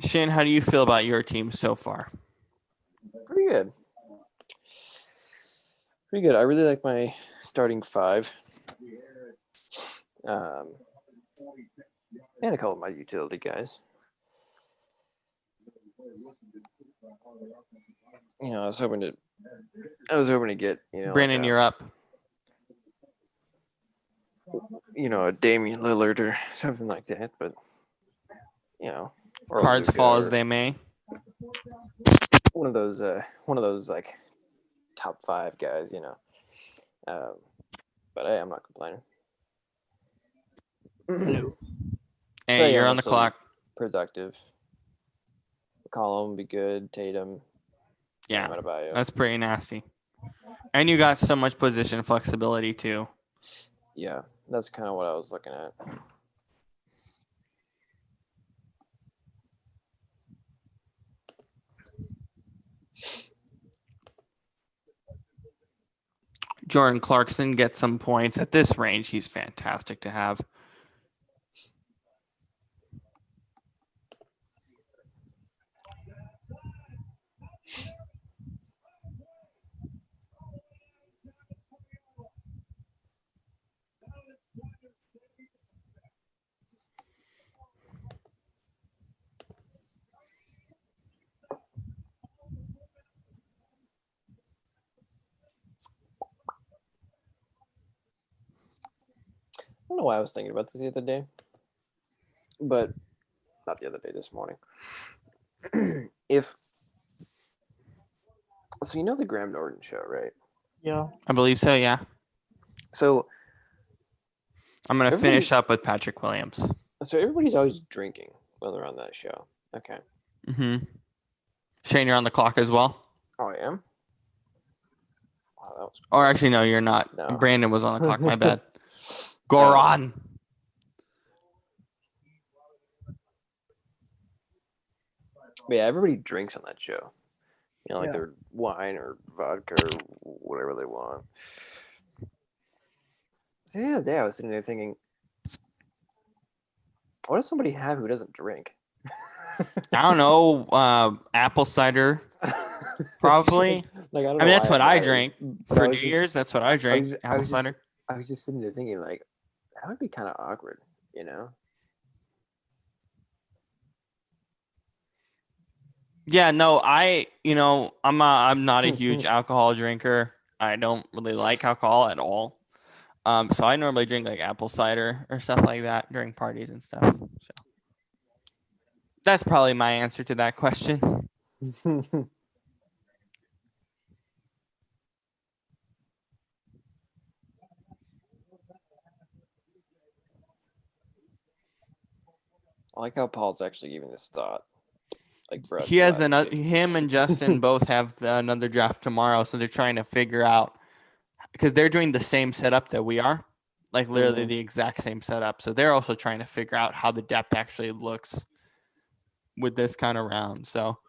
Shane, how do you feel about your team so far? Pretty good. Pretty good. I really like my starting five. And a couple of my utility guys. I was hoping to get, Brannan, like you're up. a Damian Lillard or something like that, but or Cards Luka fall as or they may. one of those like top 5 guys, but hey, I'm not complaining. Hey, Trae you're Young on the will still clock. Productive. McCollum be good. Tatum. Yeah, Adebayo. that's pretty nasty. And you got so much position flexibility too. Yeah, that's kind of what I was looking at. Jordan Clarkson gets some points. At this range, he's fantastic to have. I don't know why I was thinking about this the other day, but not the other day, this morning. So the Graham Norton show, right? Yeah. I believe so, yeah. So I'm going to finish up with Patrick Williams. So everybody's always drinking when they're on that show. Okay. Mm-hmm. Shane, you're on the clock as well? Oh, I am? Wow, that was Or actually, no, you're not. No. Brandon was on the clock. My bad. Goran. Yeah, everybody drinks on that show. Like Yeah. their wine or vodka or whatever they want. So the other day I was sitting there thinking, what does somebody have who doesn't drink? I don't know. Apple cider, probably. Like, I mean, that's what I drink for New Year's. That's what I drink. Apple cider. I was just sitting there thinking, like, that would be kind of awkward, Yeah, no, I'm not a huge alcohol drinker. I don't really like alcohol at all. So I normally drink like apple cider or stuff like that during parties and stuff. So that's probably my answer to that question. I like how Paul's actually giving this thought. Like, for us He has to him and Justin both have another draft tomorrow, so they're trying to figure out because they're doing the same setup that we are, like literally the exact same setup. So they're also trying to figure out how the depth actually looks with this kind of round. So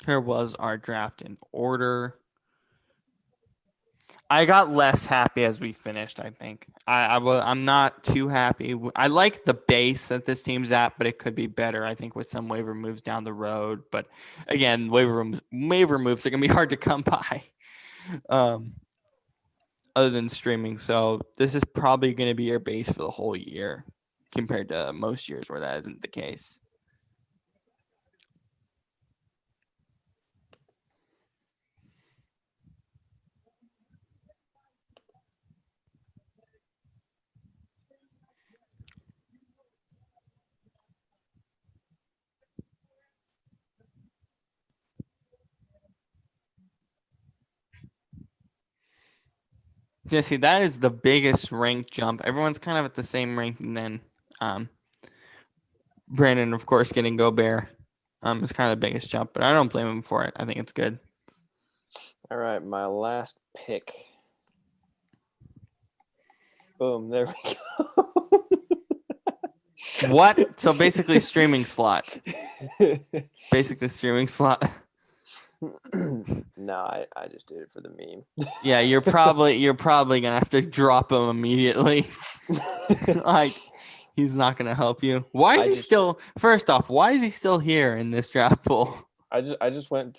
here was our draft in order. I got less happy as we finished, I think. I'm not too happy. I like the base that this team's at, but it could be better, I think, with some waiver moves down the road. But again, waiver moves are going to be hard to come by other than streaming. So this is probably going to be your base for the whole year compared to most years where that isn't the case. Yeah, see, that is the biggest rank jump. Everyone's kind of at the same rank, and then Brannan, of course, getting Gobert is kind of the biggest jump, but I don't blame him for it. I think it's good. All right, my last pick. Boom, there we go. What? So basically streaming slot. Basically streaming slot. No, I just did it for the meme. Yeah, you're probably gonna have to drop him immediately. Like, he's not gonna help you. Why is he still? First off, why is he still here in this draft pool? I just went.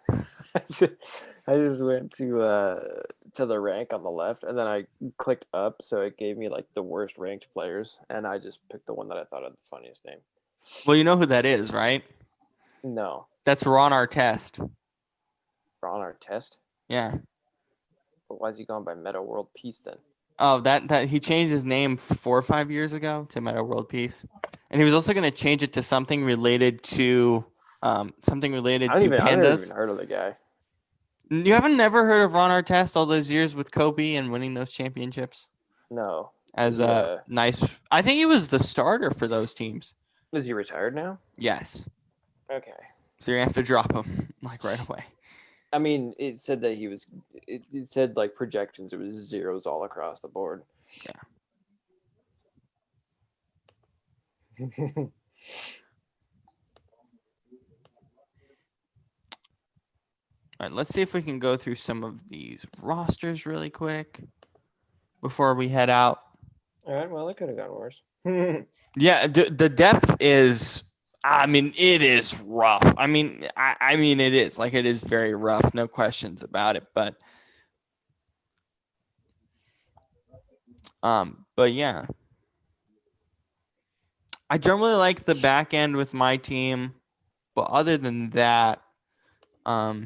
I just went to the rank on the left, and then I clicked up, so it gave me like the worst ranked players, and I just picked the one that I thought had the funniest name. Well, you know who that is, right? No, that's Ron Artest. Ron Artest? Yeah. But why is he going by Meta World Peace then? Oh, that he changed his name 4 or 5 years ago to Meta World Peace, and he was also going to change it to something related to pandas. I never even heard of the guy. You haven't never heard of Ron Artest all those years with Kobe and winning those championships? No. As a nice, I think he was the starter for those teams. Is he retired now? Yes. Okay. So you're gonna have to drop him like right away. I mean, it said that he was. It said like projections. It was zeros all across the board. Yeah. All right, let's see if we can go through some of these rosters really quick before we head out. All right. Well, it could have gone worse. Yeah, the depth is. I mean, it is rough. I mean, it is like it is very rough. No questions about it. But yeah, I generally like the back end with my team, but other than that, all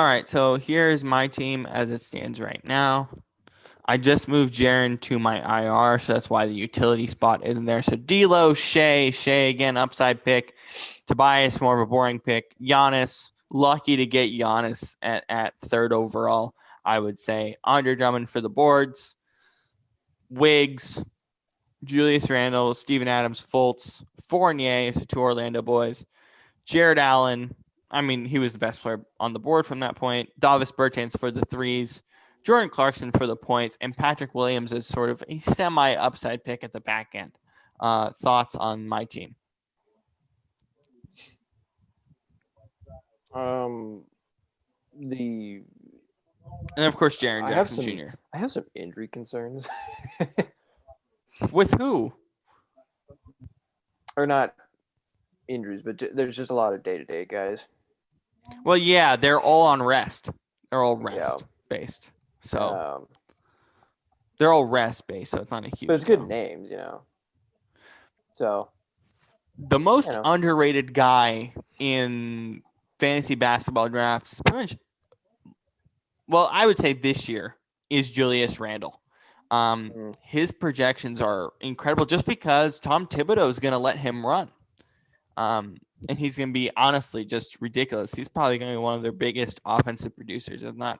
right, so here's my team as it stands right now. I just moved Jaren to my IR, so that's why the utility spot isn't there. So D'Lo, Shea again, upside pick. Tobias, more of a boring pick. Giannis, lucky to get Giannis at third overall, I would say. Andre Drummond for the boards. Wiggs, Julius Randle, Steven Adams, Fultz, Fournier, so 2 Orlando boys. Jared Allen. I mean, he was the best player on the board from that point. Davis Bertans for the threes. Jordan Clarkson for the points. And Patrick Williams is sort of a semi-upside pick at the back end. Thoughts on my team? And of course, Jaren Jackson Jr. I have some injury concerns. With who? Or not injuries, but there's just a lot of day-to-day guys. Well, yeah, they're all on rest. They're all rest-based. So they're all rest-based, so it's not a huge But it's good names, you know. So the most underrated guy in fantasy basketball drafts, pretty much, well, I would say this year, is Julius Randle. His projections are incredible just because Tom Thibodeau is going to let him run. And he's going to be, honestly, just ridiculous. He's probably going to be one of their biggest offensive producers, if not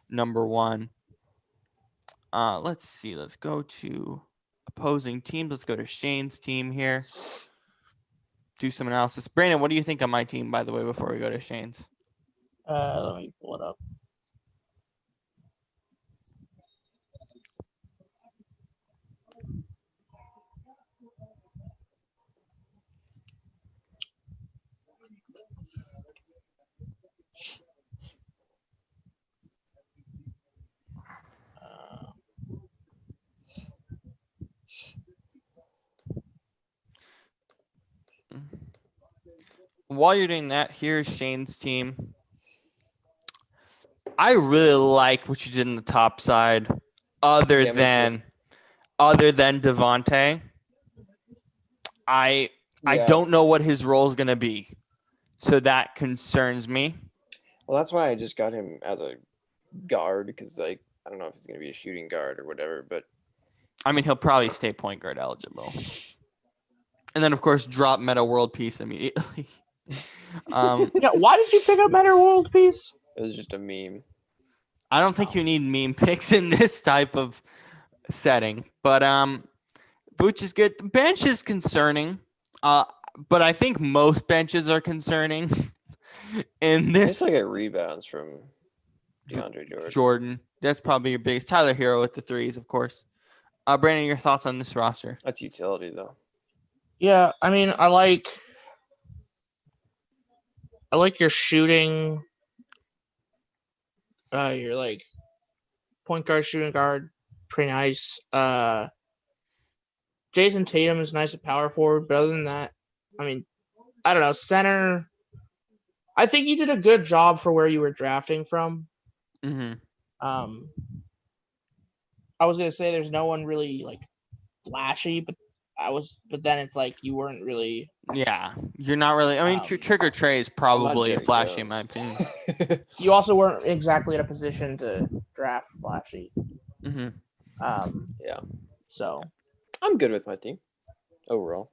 number one. Let's see. Let's go to opposing teams. Let's go to Shane's team here. Do some analysis. Brandon, what do you think of my team, by the way, before we go to Shane's? Let me pull it up. while you're doing that, here's Shane's team. I really like what you did in the top side, other Yeah, me than Devontae. I Yeah. don't know what his role is going to be, so that concerns me. Well, that's why I just got him as a guard because, like, I don't know if he's going to be a shooting guard or whatever, but I mean, he'll probably stay point guard eligible, and then of course drop Meta World Peace immediately. Yeah, why did you pick up Meta World Peace? it was just a meme. I don't think you need meme picks in this type of setting, but Vooch is good. The bench is concerning, but I think most benches are concerning. In this, It's like a rebounds from DeAndre Jordan. Jordan, that's probably your biggest. Tyler Hero with the threes, of course. Brandon, your thoughts on this roster? That's utility, though. Yeah, I mean, I like your shooting. You're like point guard, shooting guard, pretty nice. Jason Tatum is nice at power forward, but other than that, I mean, I don't know. Center, I think you did a good job for where you were drafting from. Mm-hmm. I was gonna say there's no one really like flashy, but then it's like you weren't really. Yeah, you're not really. I mean, Trigger Trey is probably Derek flashy in Jones. my opinion. You also weren't exactly in a position to draft flashy. Mm-hmm. Yeah. So I'm good with my team overall.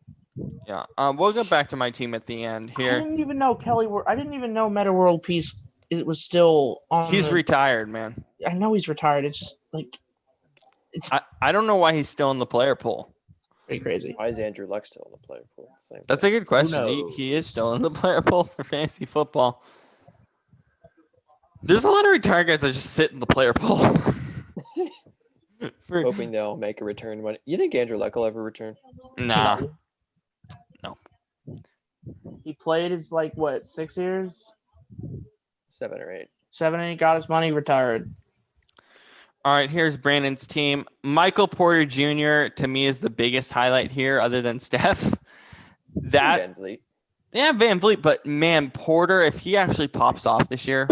Yeah. We'll go back to my team at the end I here. didn't even know I didn't even know Meta World Peace it was still on. He's retired, man. I know he's retired. It's just like I don't know why he's still in the player pool. pretty crazy. Why is Andrew Luck still in the player pool? Same That's thing. a good question. knows? He is still in the player pool for fantasy football. There's a lot of retired guys that just sit in the player pool. Hoping they'll make a return. When you think Andrew Luck will ever return? Nah. No. He played his like what 6 years, 7 or 8. 7, and he got his money, retired. All right, here's Brandon's team. Michael Porter Jr. to me is the biggest highlight here, other than Steph. Van Vliet. Yeah, Van Vliet, but man, Porter, if he actually pops off this year,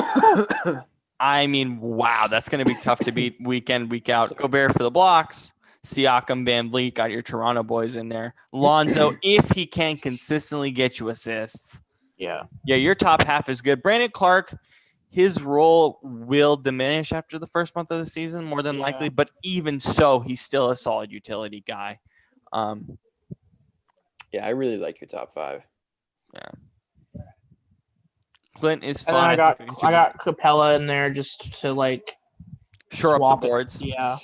I mean, wow, that's going to be tough to beat week in, week out. Gobert for the blocks. Siakam, Van Vliet, got your Toronto boys in there. Lonzo, if he can consistently get you assists. Yeah, your top half is good. Brandon Clark, his role will diminish after the first month of the season, more than likely. But even so, he's still a solid utility guy. Yeah, I really like your top 5. Yeah. Clint is and fun. then I got Capella in there just to like shore up swap the boards. Yeah.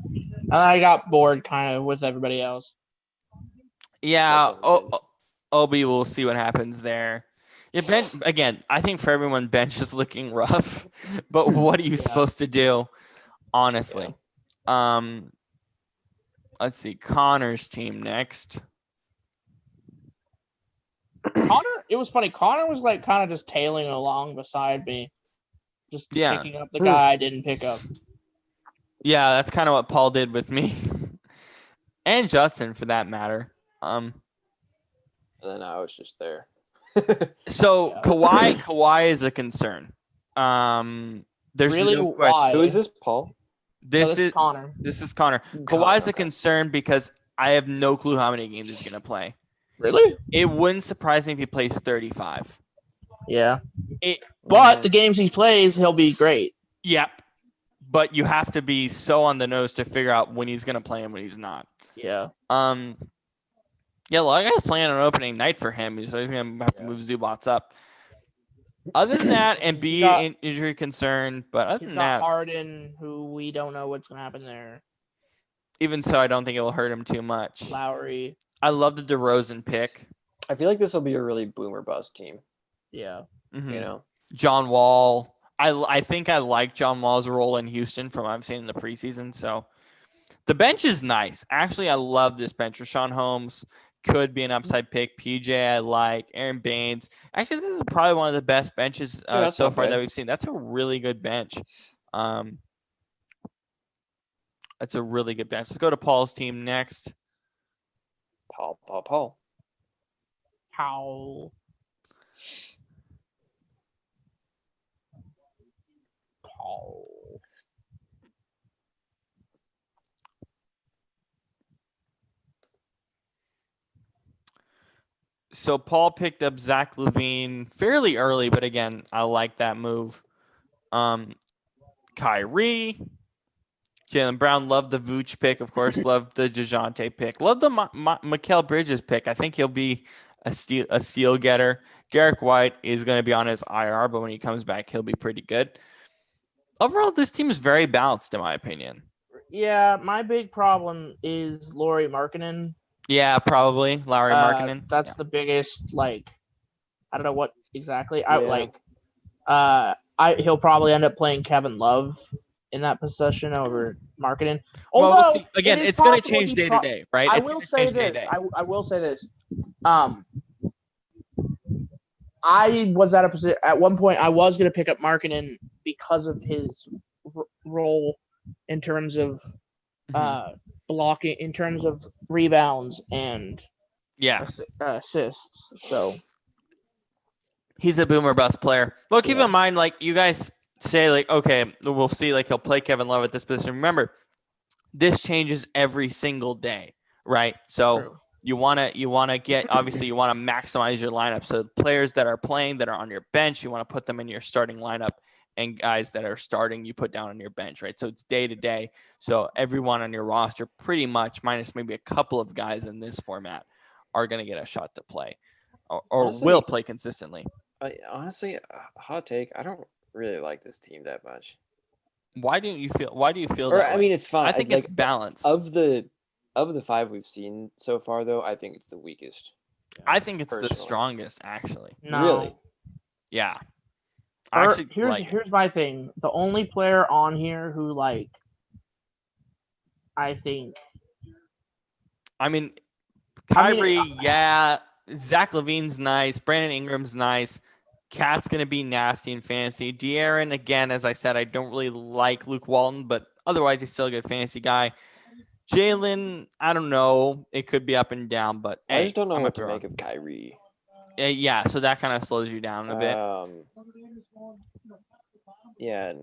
And I got bored kind of with everybody else. Yeah. Obi, we'll see what happens there. Yeah, bench, again, I think for everyone, bench is looking rough. But what are you supposed to do, honestly? Yeah. Let's see. Connor's team next. Connor, it was funny. Connor was like kind of just tailing along beside me, just picking up the guy I didn't pick up. Yeah, that's kind of what Paul did with me, and Justin for that matter. And then I was just there. So Kawhi is a concern. There's really no question. why? Who is this, Paul? This is Connor. This is Connor. Kawhi's a concern because I have no clue how many games he's going to play. Really? It wouldn't surprise me if he plays 35. Yeah. But the games he plays, he'll be great. Yep. But you have to be so on the nose to figure out when he's going to play and when he's not. Yeah. Yeah, a lot of guys playing on opening night for him, so he's going to have to move Zubats up. Other than that, and be injury concern, but other than that, Harden, who we don't know what's going to happen there. Even so, I don't think it will hurt him too much. Lowry. I love the DeRozan pick. I feel like this will be a really boomer bust team. Yeah. Mm-hmm. You know, John Wall. I think I like John Wall's role in Houston from what I've seen in the preseason. So the bench is nice. Actually, I love this bench. Rashawn Holmes could be an upside pick. PJ, I like. Aaron Baines. Actually, this is probably one of the best benches so far that we've seen. That's a really good bench. That's a really good bench. Let's go to Paul's team next. Paul. Powell. So Paul picked up Zach LaVine fairly early, but again, I like that move. Kyrie, Jalen Brown, love the Vooch pick, of course, love the DeJounte pick, love the Mikal Bridges pick. I think he'll be a steal getter. Derek White is going to be on his IR, but when he comes back, he'll be pretty good. Overall, this team is very balanced, in my opinion. Yeah, my big problem is Lauri Markkanen. Yeah, probably Lauri Markkanen. That's the biggest. Like, I don't know what exactly. Yeah. He'll probably end up playing Kevin Love in that possession over Markkanen. Well, Although, we'll see. Again, it's going to change day to day, right? I will say this. I will say this. I was at a position at one point. I was going to pick up Markkanen because of his role in terms of blocking, in terms of rebounds and assists. So he's a boomer bust player. Well, keep in mind, like you guys say, like, okay, we'll see, like he'll play Kevin Love at this position. Remember, this changes every single day, right? So true. you want to get, obviously you want to maximize your lineup. So players that are playing, that are on your bench, you want to put them in your starting lineup, and guys that are starting, you put down on your bench, right? So it's day to day. So everyone on your roster, pretty much, minus maybe a couple of guys in this format, are going to get a shot to play, or honestly, will play consistently. Honestly, hot take. I don't really like this team that much. Why do you feel Or, that way? I mean, it's fine. I think it's balanced. Of the 5 we've seen so far, though, I think it's the weakest. I think it's the strongest, actually. No. Really? Yeah. Here's my thing. The only player on here who, like, I think. I mean, Kyrie, yeah. Zach LaVine's nice. Brandon Ingram's nice. Cat's going to be nasty in fantasy. De'Aaron, again, as I said, I don't really like Luke Walton, but otherwise he's still a good fantasy guy. Jalen, I don't know. It could be up and down, but I just don't know what to make of Kyrie. Yeah, so that kind of slows you down a bit. Yeah.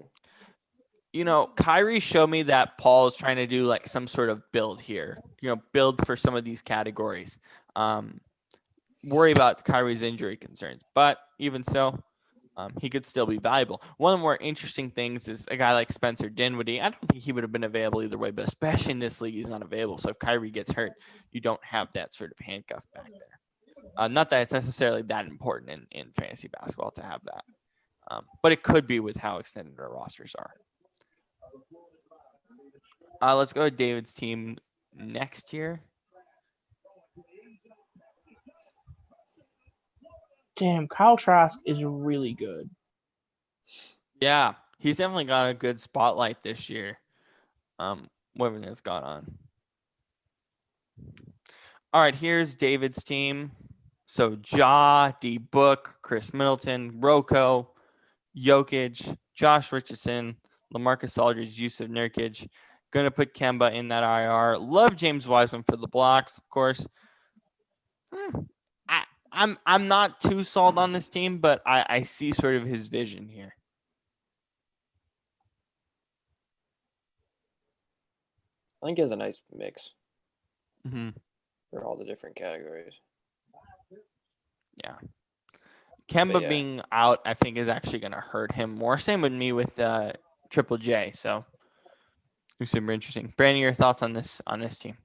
You know, Kyrie showed me that Paul is trying to do like some sort of build here. You know, build for some of these categories. Worry about Kyrie's injury concerns, but even so, he could still be valuable. One of the more interesting things is a guy like Spencer Dinwiddie. I don't think he would have been available either way, but especially in this league, he's not available. So if Kyrie gets hurt, you don't have that sort of handcuff back there. Not that it's necessarily that important in fantasy basketball to have that, but it could be with how extended our rosters are. Let's go to David's team next year. Damn, Kyle Trask is really good. Yeah, he's definitely got a good spotlight this year. Whatever that's got on. All right, here's David's team. So Ja, D Book, Chris Middleton, Rocco, Jokic, Josh Richardson, LaMarcus Aldridge, Yusuf Nurkic. Gonna put Kemba in that IR. Love James Wiseman for the blocks, of course. I'm not too sold on this team, but I see sort of his vision here. I think he has a nice mix for all the different categories. Yeah. Kemba being out, I think, is actually going to hurt him more. Same with me with Triple J. So it's super interesting. Brandon, your thoughts on this team?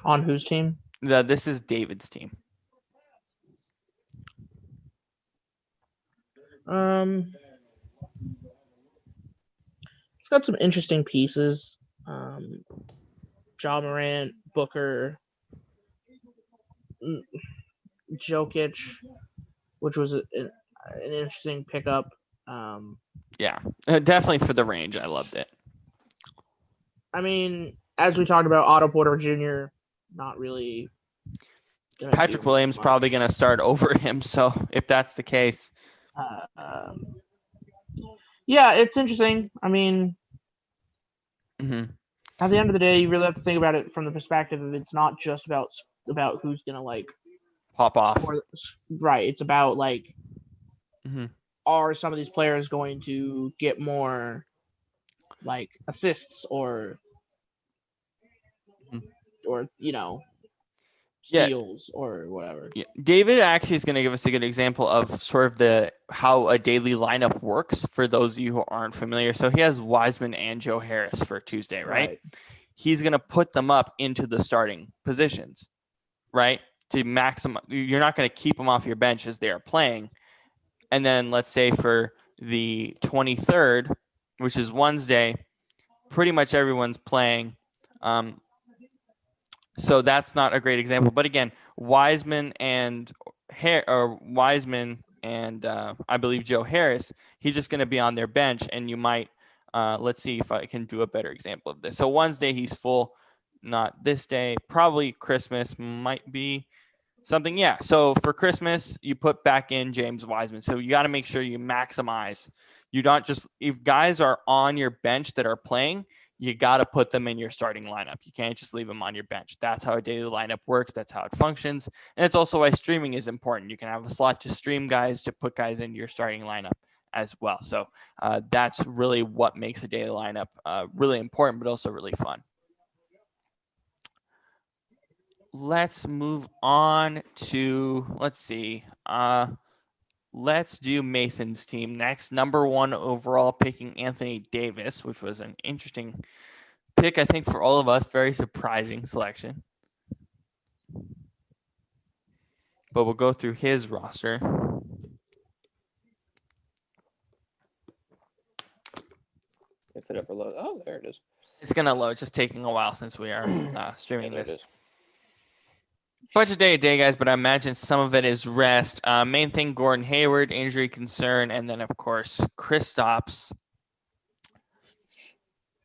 On whose team? This is David's team. It's got some interesting pieces. Ja Morant, Booker, Jokic, which was an interesting pickup. Yeah, definitely for the range. I loved it. I mean, as we talked about, Otto Porter Jr., not really. Patrick Williams probably going to start over him. So if that's the case. Yeah, it's interesting. I mean, at the end of the day, you really have to think about it from the perspective of it's not just about about who's gonna like Pop off. right. It's about like, Mhm. are some of these players going to get more like assists or Mhm. Yeah. steals or whatever. Yeah. David actually is going to give us a good example of sort of how a daily lineup works for those of you who aren't familiar. So he has Wiseman and Joe Harris for Tuesday, right? He's going to put them up into the starting positions, right? To maximize. You're not going to keep them off your bench as they are playing. And then let's say for the 23rd, which is Wednesday, pretty much everyone's playing. So that's not a great example. But again, Wiseman and I believe Joe Harris, he's just going to be on their bench, and you might let's see if I can do a better example of this. So Wednesday he's full, not this day. Probably Christmas might be something. Yeah. So for Christmas, you put back in James Wiseman. So you got to make sure you maximize. You don't just, if guys are on your bench that are playing, you got to put them in your starting lineup. You can't just leave them on your bench. That's how a daily lineup works. That's how it functions. And it's also why streaming is important. You can have a slot to stream guys, to put guys into your starting lineup as well. So that's really what makes a daily lineup really important, but also really fun. Let's move on to, let's see. Let's do Mason's team next. Number 1 overall, picking Anthony Davis, which was an interesting pick, I think, for all of us. Very surprising selection. But we'll go through his roster. If it ever loads. Oh, there it is. It's going to load. It's just taking a while since we are streaming Yeah, this. Bunch of day-to-day guys, but I imagine some of it is rest. Main thing, Gordon Hayward, injury concern, and then, of course, Kristaps.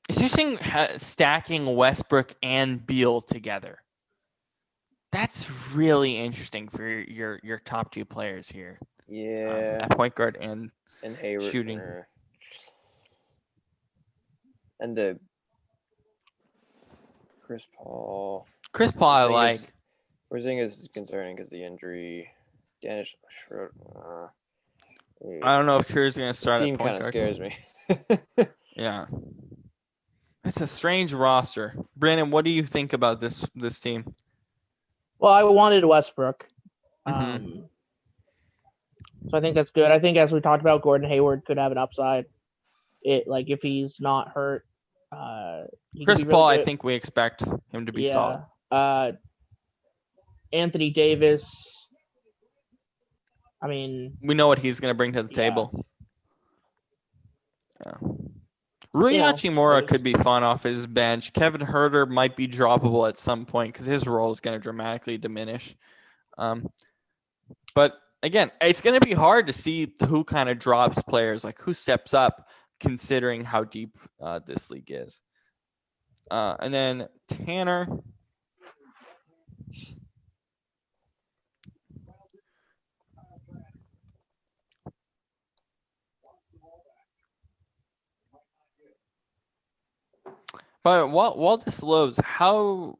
It's interesting stacking Westbrook and Beal together. That's really interesting for your top 2 players here. Yeah. At point guard and Hayward shooting. And the Chris Paul, I like. Porzingis is concerning because the injury. Dennis Schroeder. I don't know if Schroeder's going to start this team at point kind of guard. scares me. Yeah. It's a strange roster. Brannan, what do you think about this team? Well, I wanted Westbrook. Mm-hmm. So I think that's good. I think, as we talked about, Gordon Hayward could have an upside. If he's not hurt. Chris Paul, I think we expect him to be solid. Anthony Davis. I mean, we know what he's going to bring to the table. Yeah. Rui Hachimura could be fun off his bench. Kevin Huerter might be droppable at some point because his role is going to dramatically diminish. But again, it's going to be hard to see who kind of drops players, like who steps up, considering how deep this league is. And then Tanner. But while this loads, how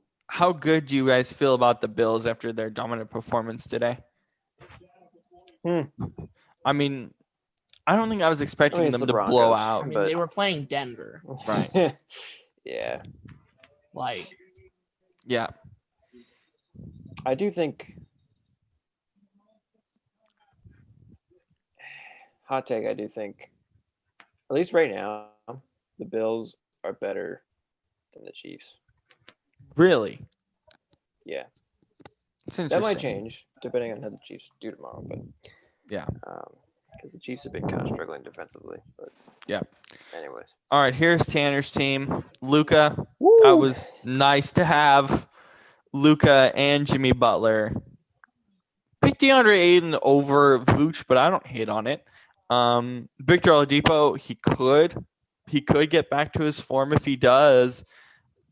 good do you guys feel about the Bills after their dominant performance today? I mean, I don't think I was expecting them to blow out. I mean, they were playing Denver. Right. Yeah. Yeah. I do think. Hot take, I do think, at least right now, the Bills are better than the Chiefs. Really? Yeah. That might change depending on how the Chiefs do tomorrow, but yeah. Because the Chiefs have been kind of struggling defensively. But yeah. Anyways. All right, here's Tanner's team. Luka. That was nice to have. Luka and Jimmy Butler. Pick DeAndre Ayton over Vooch, but I don't hate on it. Victor Oladipo, he could get back to his form. If he does,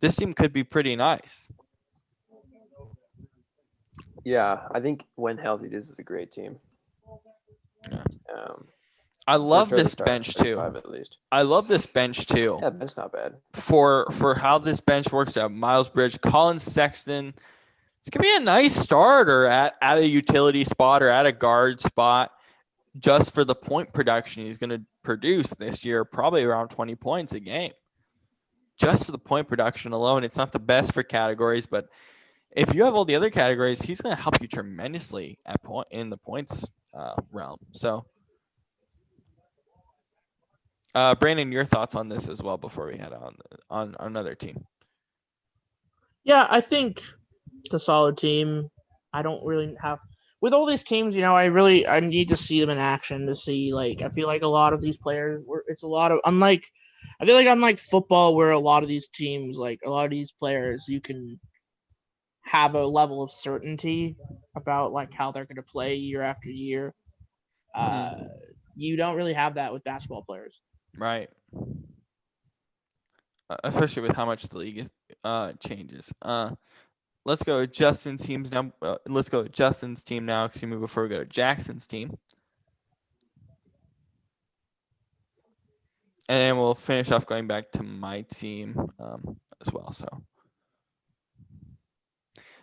this team could be pretty nice. Yeah, I think when healthy, this is a great team. Yeah. I love this bench too. At least. I love this bench too. Yeah, bench not bad. For how this bench works out. Miles Bridges, Colin Sexton, It's going to be a nice starter at a utility spot or at a guard spot just for the point production he's going to produce this year, probably around 20 points a game. Just for the point production alone, it's not the best for categories, but if you have all the other categories, he's going to help you tremendously in the points realm. So, Brandon, your thoughts on this as well before we head on another team. Yeah, I think it's a solid team. I don't really have with all these teams, I need to see them in action to see I feel like a lot of these players it's a lot of unlike football where a lot of these teams, a lot of these players, you can have a level of certainty about how they're going to play year after year. You don't really have that with basketball players. Right. Especially with how much the league changes. Let's go with Justin's teams now. Let's go with Justin's team now. Excuse me, before we go to Jackson's team. And then we'll finish off going back to my team as well. So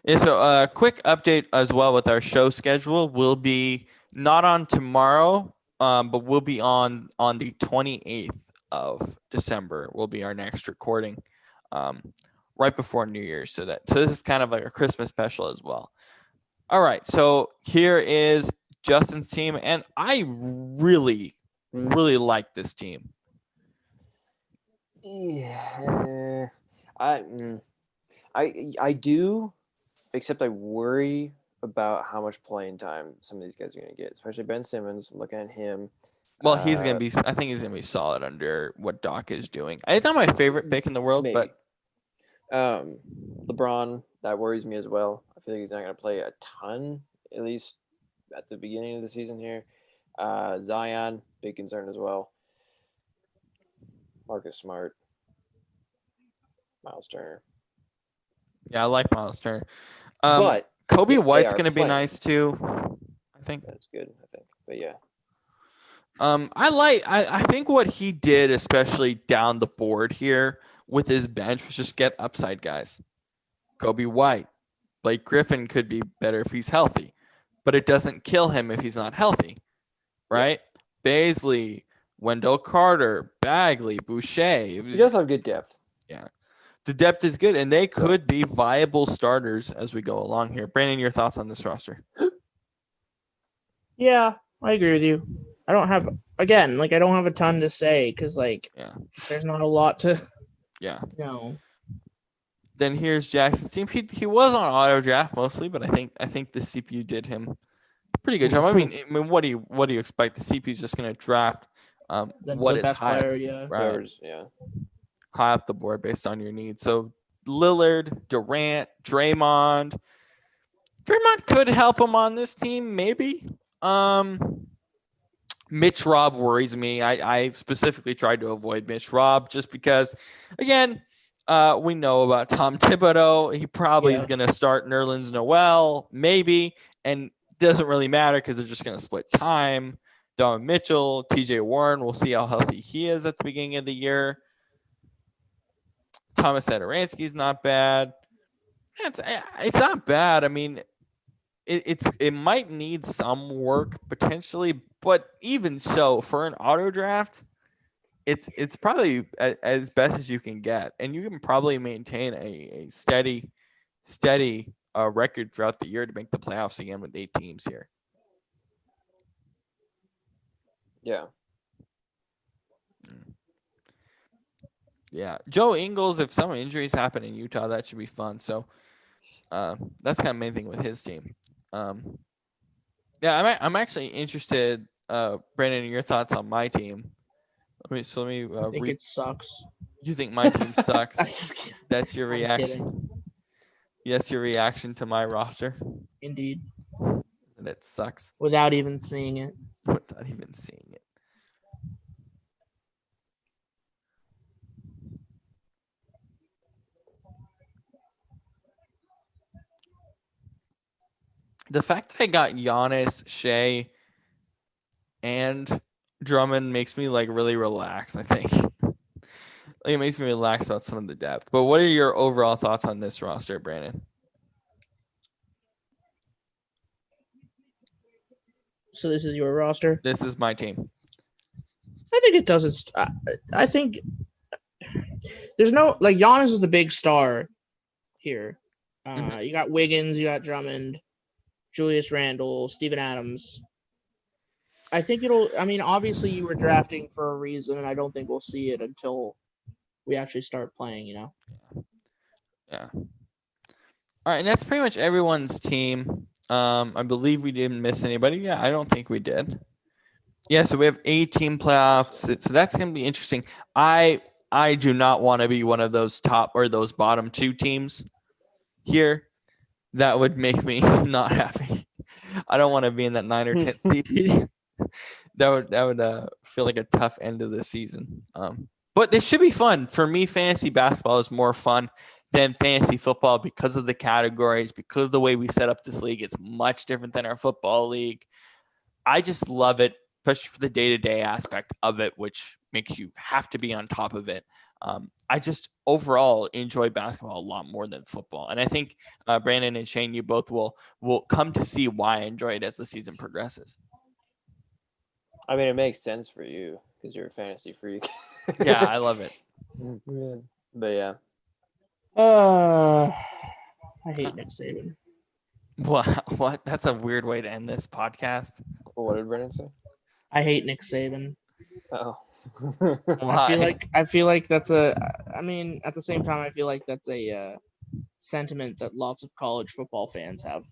a quick update as well with our show schedule. We'll be not on tomorrow, but we'll be on the 28th of December. Will be our next recording. Right before New Year's. So this is kind of like a Christmas special as well. All right. So here is Justin's team. And I really, really like this team. Yeah. I do, except I worry about how much playing time some of these guys are going to get, especially Ben Simmons. I'm looking at him. Well, I think he's going to be solid under what Doc is doing. It's not my favorite pick in the world, maybe. But LeBron, that worries me as well. I feel like he's not going to play a ton, at least at the beginning of the season here. Zion, big concern as well. Marcus Smart, Miles Turner. Yeah, I like Miles Turner. But Kobe White's going to be nice too. I think that's good. I think, but yeah. I think what he did, especially down the board here with his bench, was just get upside guys. Kobe White, Blake Griffin could be better if he's healthy, but it doesn't kill him if he's not healthy, right? Yeah. Baisley, Wendell Carter, Bagley, Boucher. He does have good depth. Yeah. The depth is good, and they could be viable starters as we go along here. Brandon, your thoughts on this roster? Yeah, I agree with you. I don't have a ton to say because there's not a lot to. Yeah. No. Then here's Jackson's team. He was on auto draft mostly, but I think the CPU did him a pretty good job. I mean, what do you expect? The CPU is just going to draft what is high, player, yeah. Right? Yeah. High up the board based on your needs. So Lillard, Durant, Draymond could help him on this team, maybe. Mitch Robb worries me. I specifically tried to avoid Mitch Robb just because, again, we know about Tom Thibodeau. He probably is going to start Nerlens Noel, maybe, and doesn't really matter because they're just going to split time. Donovan Mitchell, TJ Warren, we'll see how healthy he is at the beginning of the year. Thomas Satoransky's not bad. It's not bad. I mean, it might need some work potentially, but even so, for an auto draft, it's probably as best as you can get, and you can probably maintain a steady record throughout the year to make the playoffs again with 8 teams here. Yeah. Yeah. Joe Ingles, if some injuries happen in Utah, that should be fun. So that's kind of main thing with his team. Yeah, I'm actually interested, Brandon, in your thoughts on my team. Let me I think it sucks. You think my team sucks? That's your I'm reaction. kidding. Yes, your reaction to my roster. Indeed. And it sucks. Without even seeing it. Without even seeing it. The fact that I got Giannis, Shea, and Drummond makes me really relax, I think. It makes me relax about some of the depth. But what are your overall thoughts on this roster, Brandon? So this is your roster. This is my team. I think it does. I think there's no like Giannis is the big star here. You got Wiggins, you got Drummond, Julius Randle, Steven Adams. I think obviously you were drafting for a reason, and I don't think we'll see it until we actually start playing, Yeah. All right, and that's pretty much everyone's team. I believe we didn't miss anybody. Yeah, I don't think we did. Yeah, so we have 8-team playoffs. So that's going to be interesting. I do not want to be one of those top or those bottom 2 teams here. That would make me not happy. I don't want to be in that 9 or 10 seed. That would feel like a tough end of the season. But this should be fun. For me, fantasy basketball is more fun than fantasy football because of the categories, because of the way we set up this league. It's much different than our football league. I just love it, especially for the day-to-day aspect of it, which makes you have to be on top of it. I just overall enjoy basketball a lot more than football. And I think Brandon and Shane, you both will come to see why I enjoy it as the season progresses. I mean, it makes sense for you because you're a fantasy freak. Yeah, I love it. Yeah. But yeah. I hate Nick Saban. What? That's a weird way to end this podcast. What did Brennan say? I hate Nick Saban. Oh. Why? I feel like that's at the same time I feel like that's a sentiment that lots of college football fans have.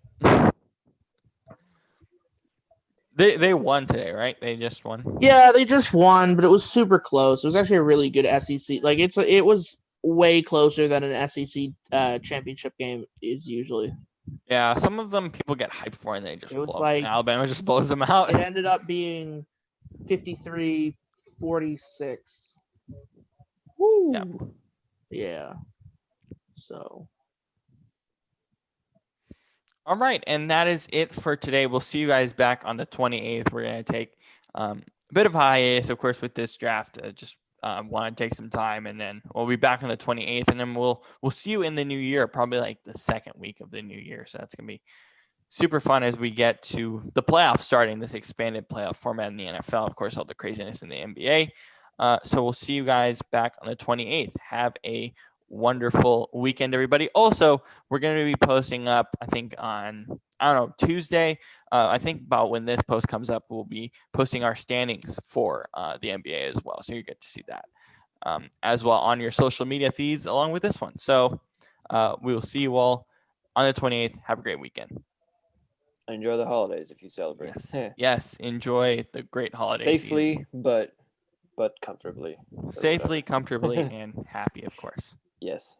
They won today, right? They just won. Yeah, they just won, but it was super close. It was actually a really good SEC. Like it was way closer than an SEC championship game is usually. Yeah, some of them people get hyped for and they just It was blow. like Alabama just blows them out. It ended up being 53-46. Woo. Yep. Yeah. So. All right, and that is it for today. We'll see you guys back on the 28th. We're going to take a bit of a hiatus, of course, with this draft. Just want to take some time, and then we'll be back on the 28th, and then we'll see you in the new year, probably like the second week of the new year. So that's going to be super fun as we get to the playoffs starting, this expanded playoff format in the NFL. Of course, all the craziness in the NBA. So we'll see you guys back on the 28th. Have a wonderful weekend, everybody. Also, we're going to be posting up, I think on, Tuesday. I think about when this post comes up, we'll be posting our standings for the NBA as well. So you get to see that as well on your social media feeds along with this one. So we will see you all on the 28th. Have a great weekend. Enjoy the holidays if you celebrate. Yes. Enjoy the great holiday safely, season. but comfortably. Safely, comfortably, and happy, of course. Yes.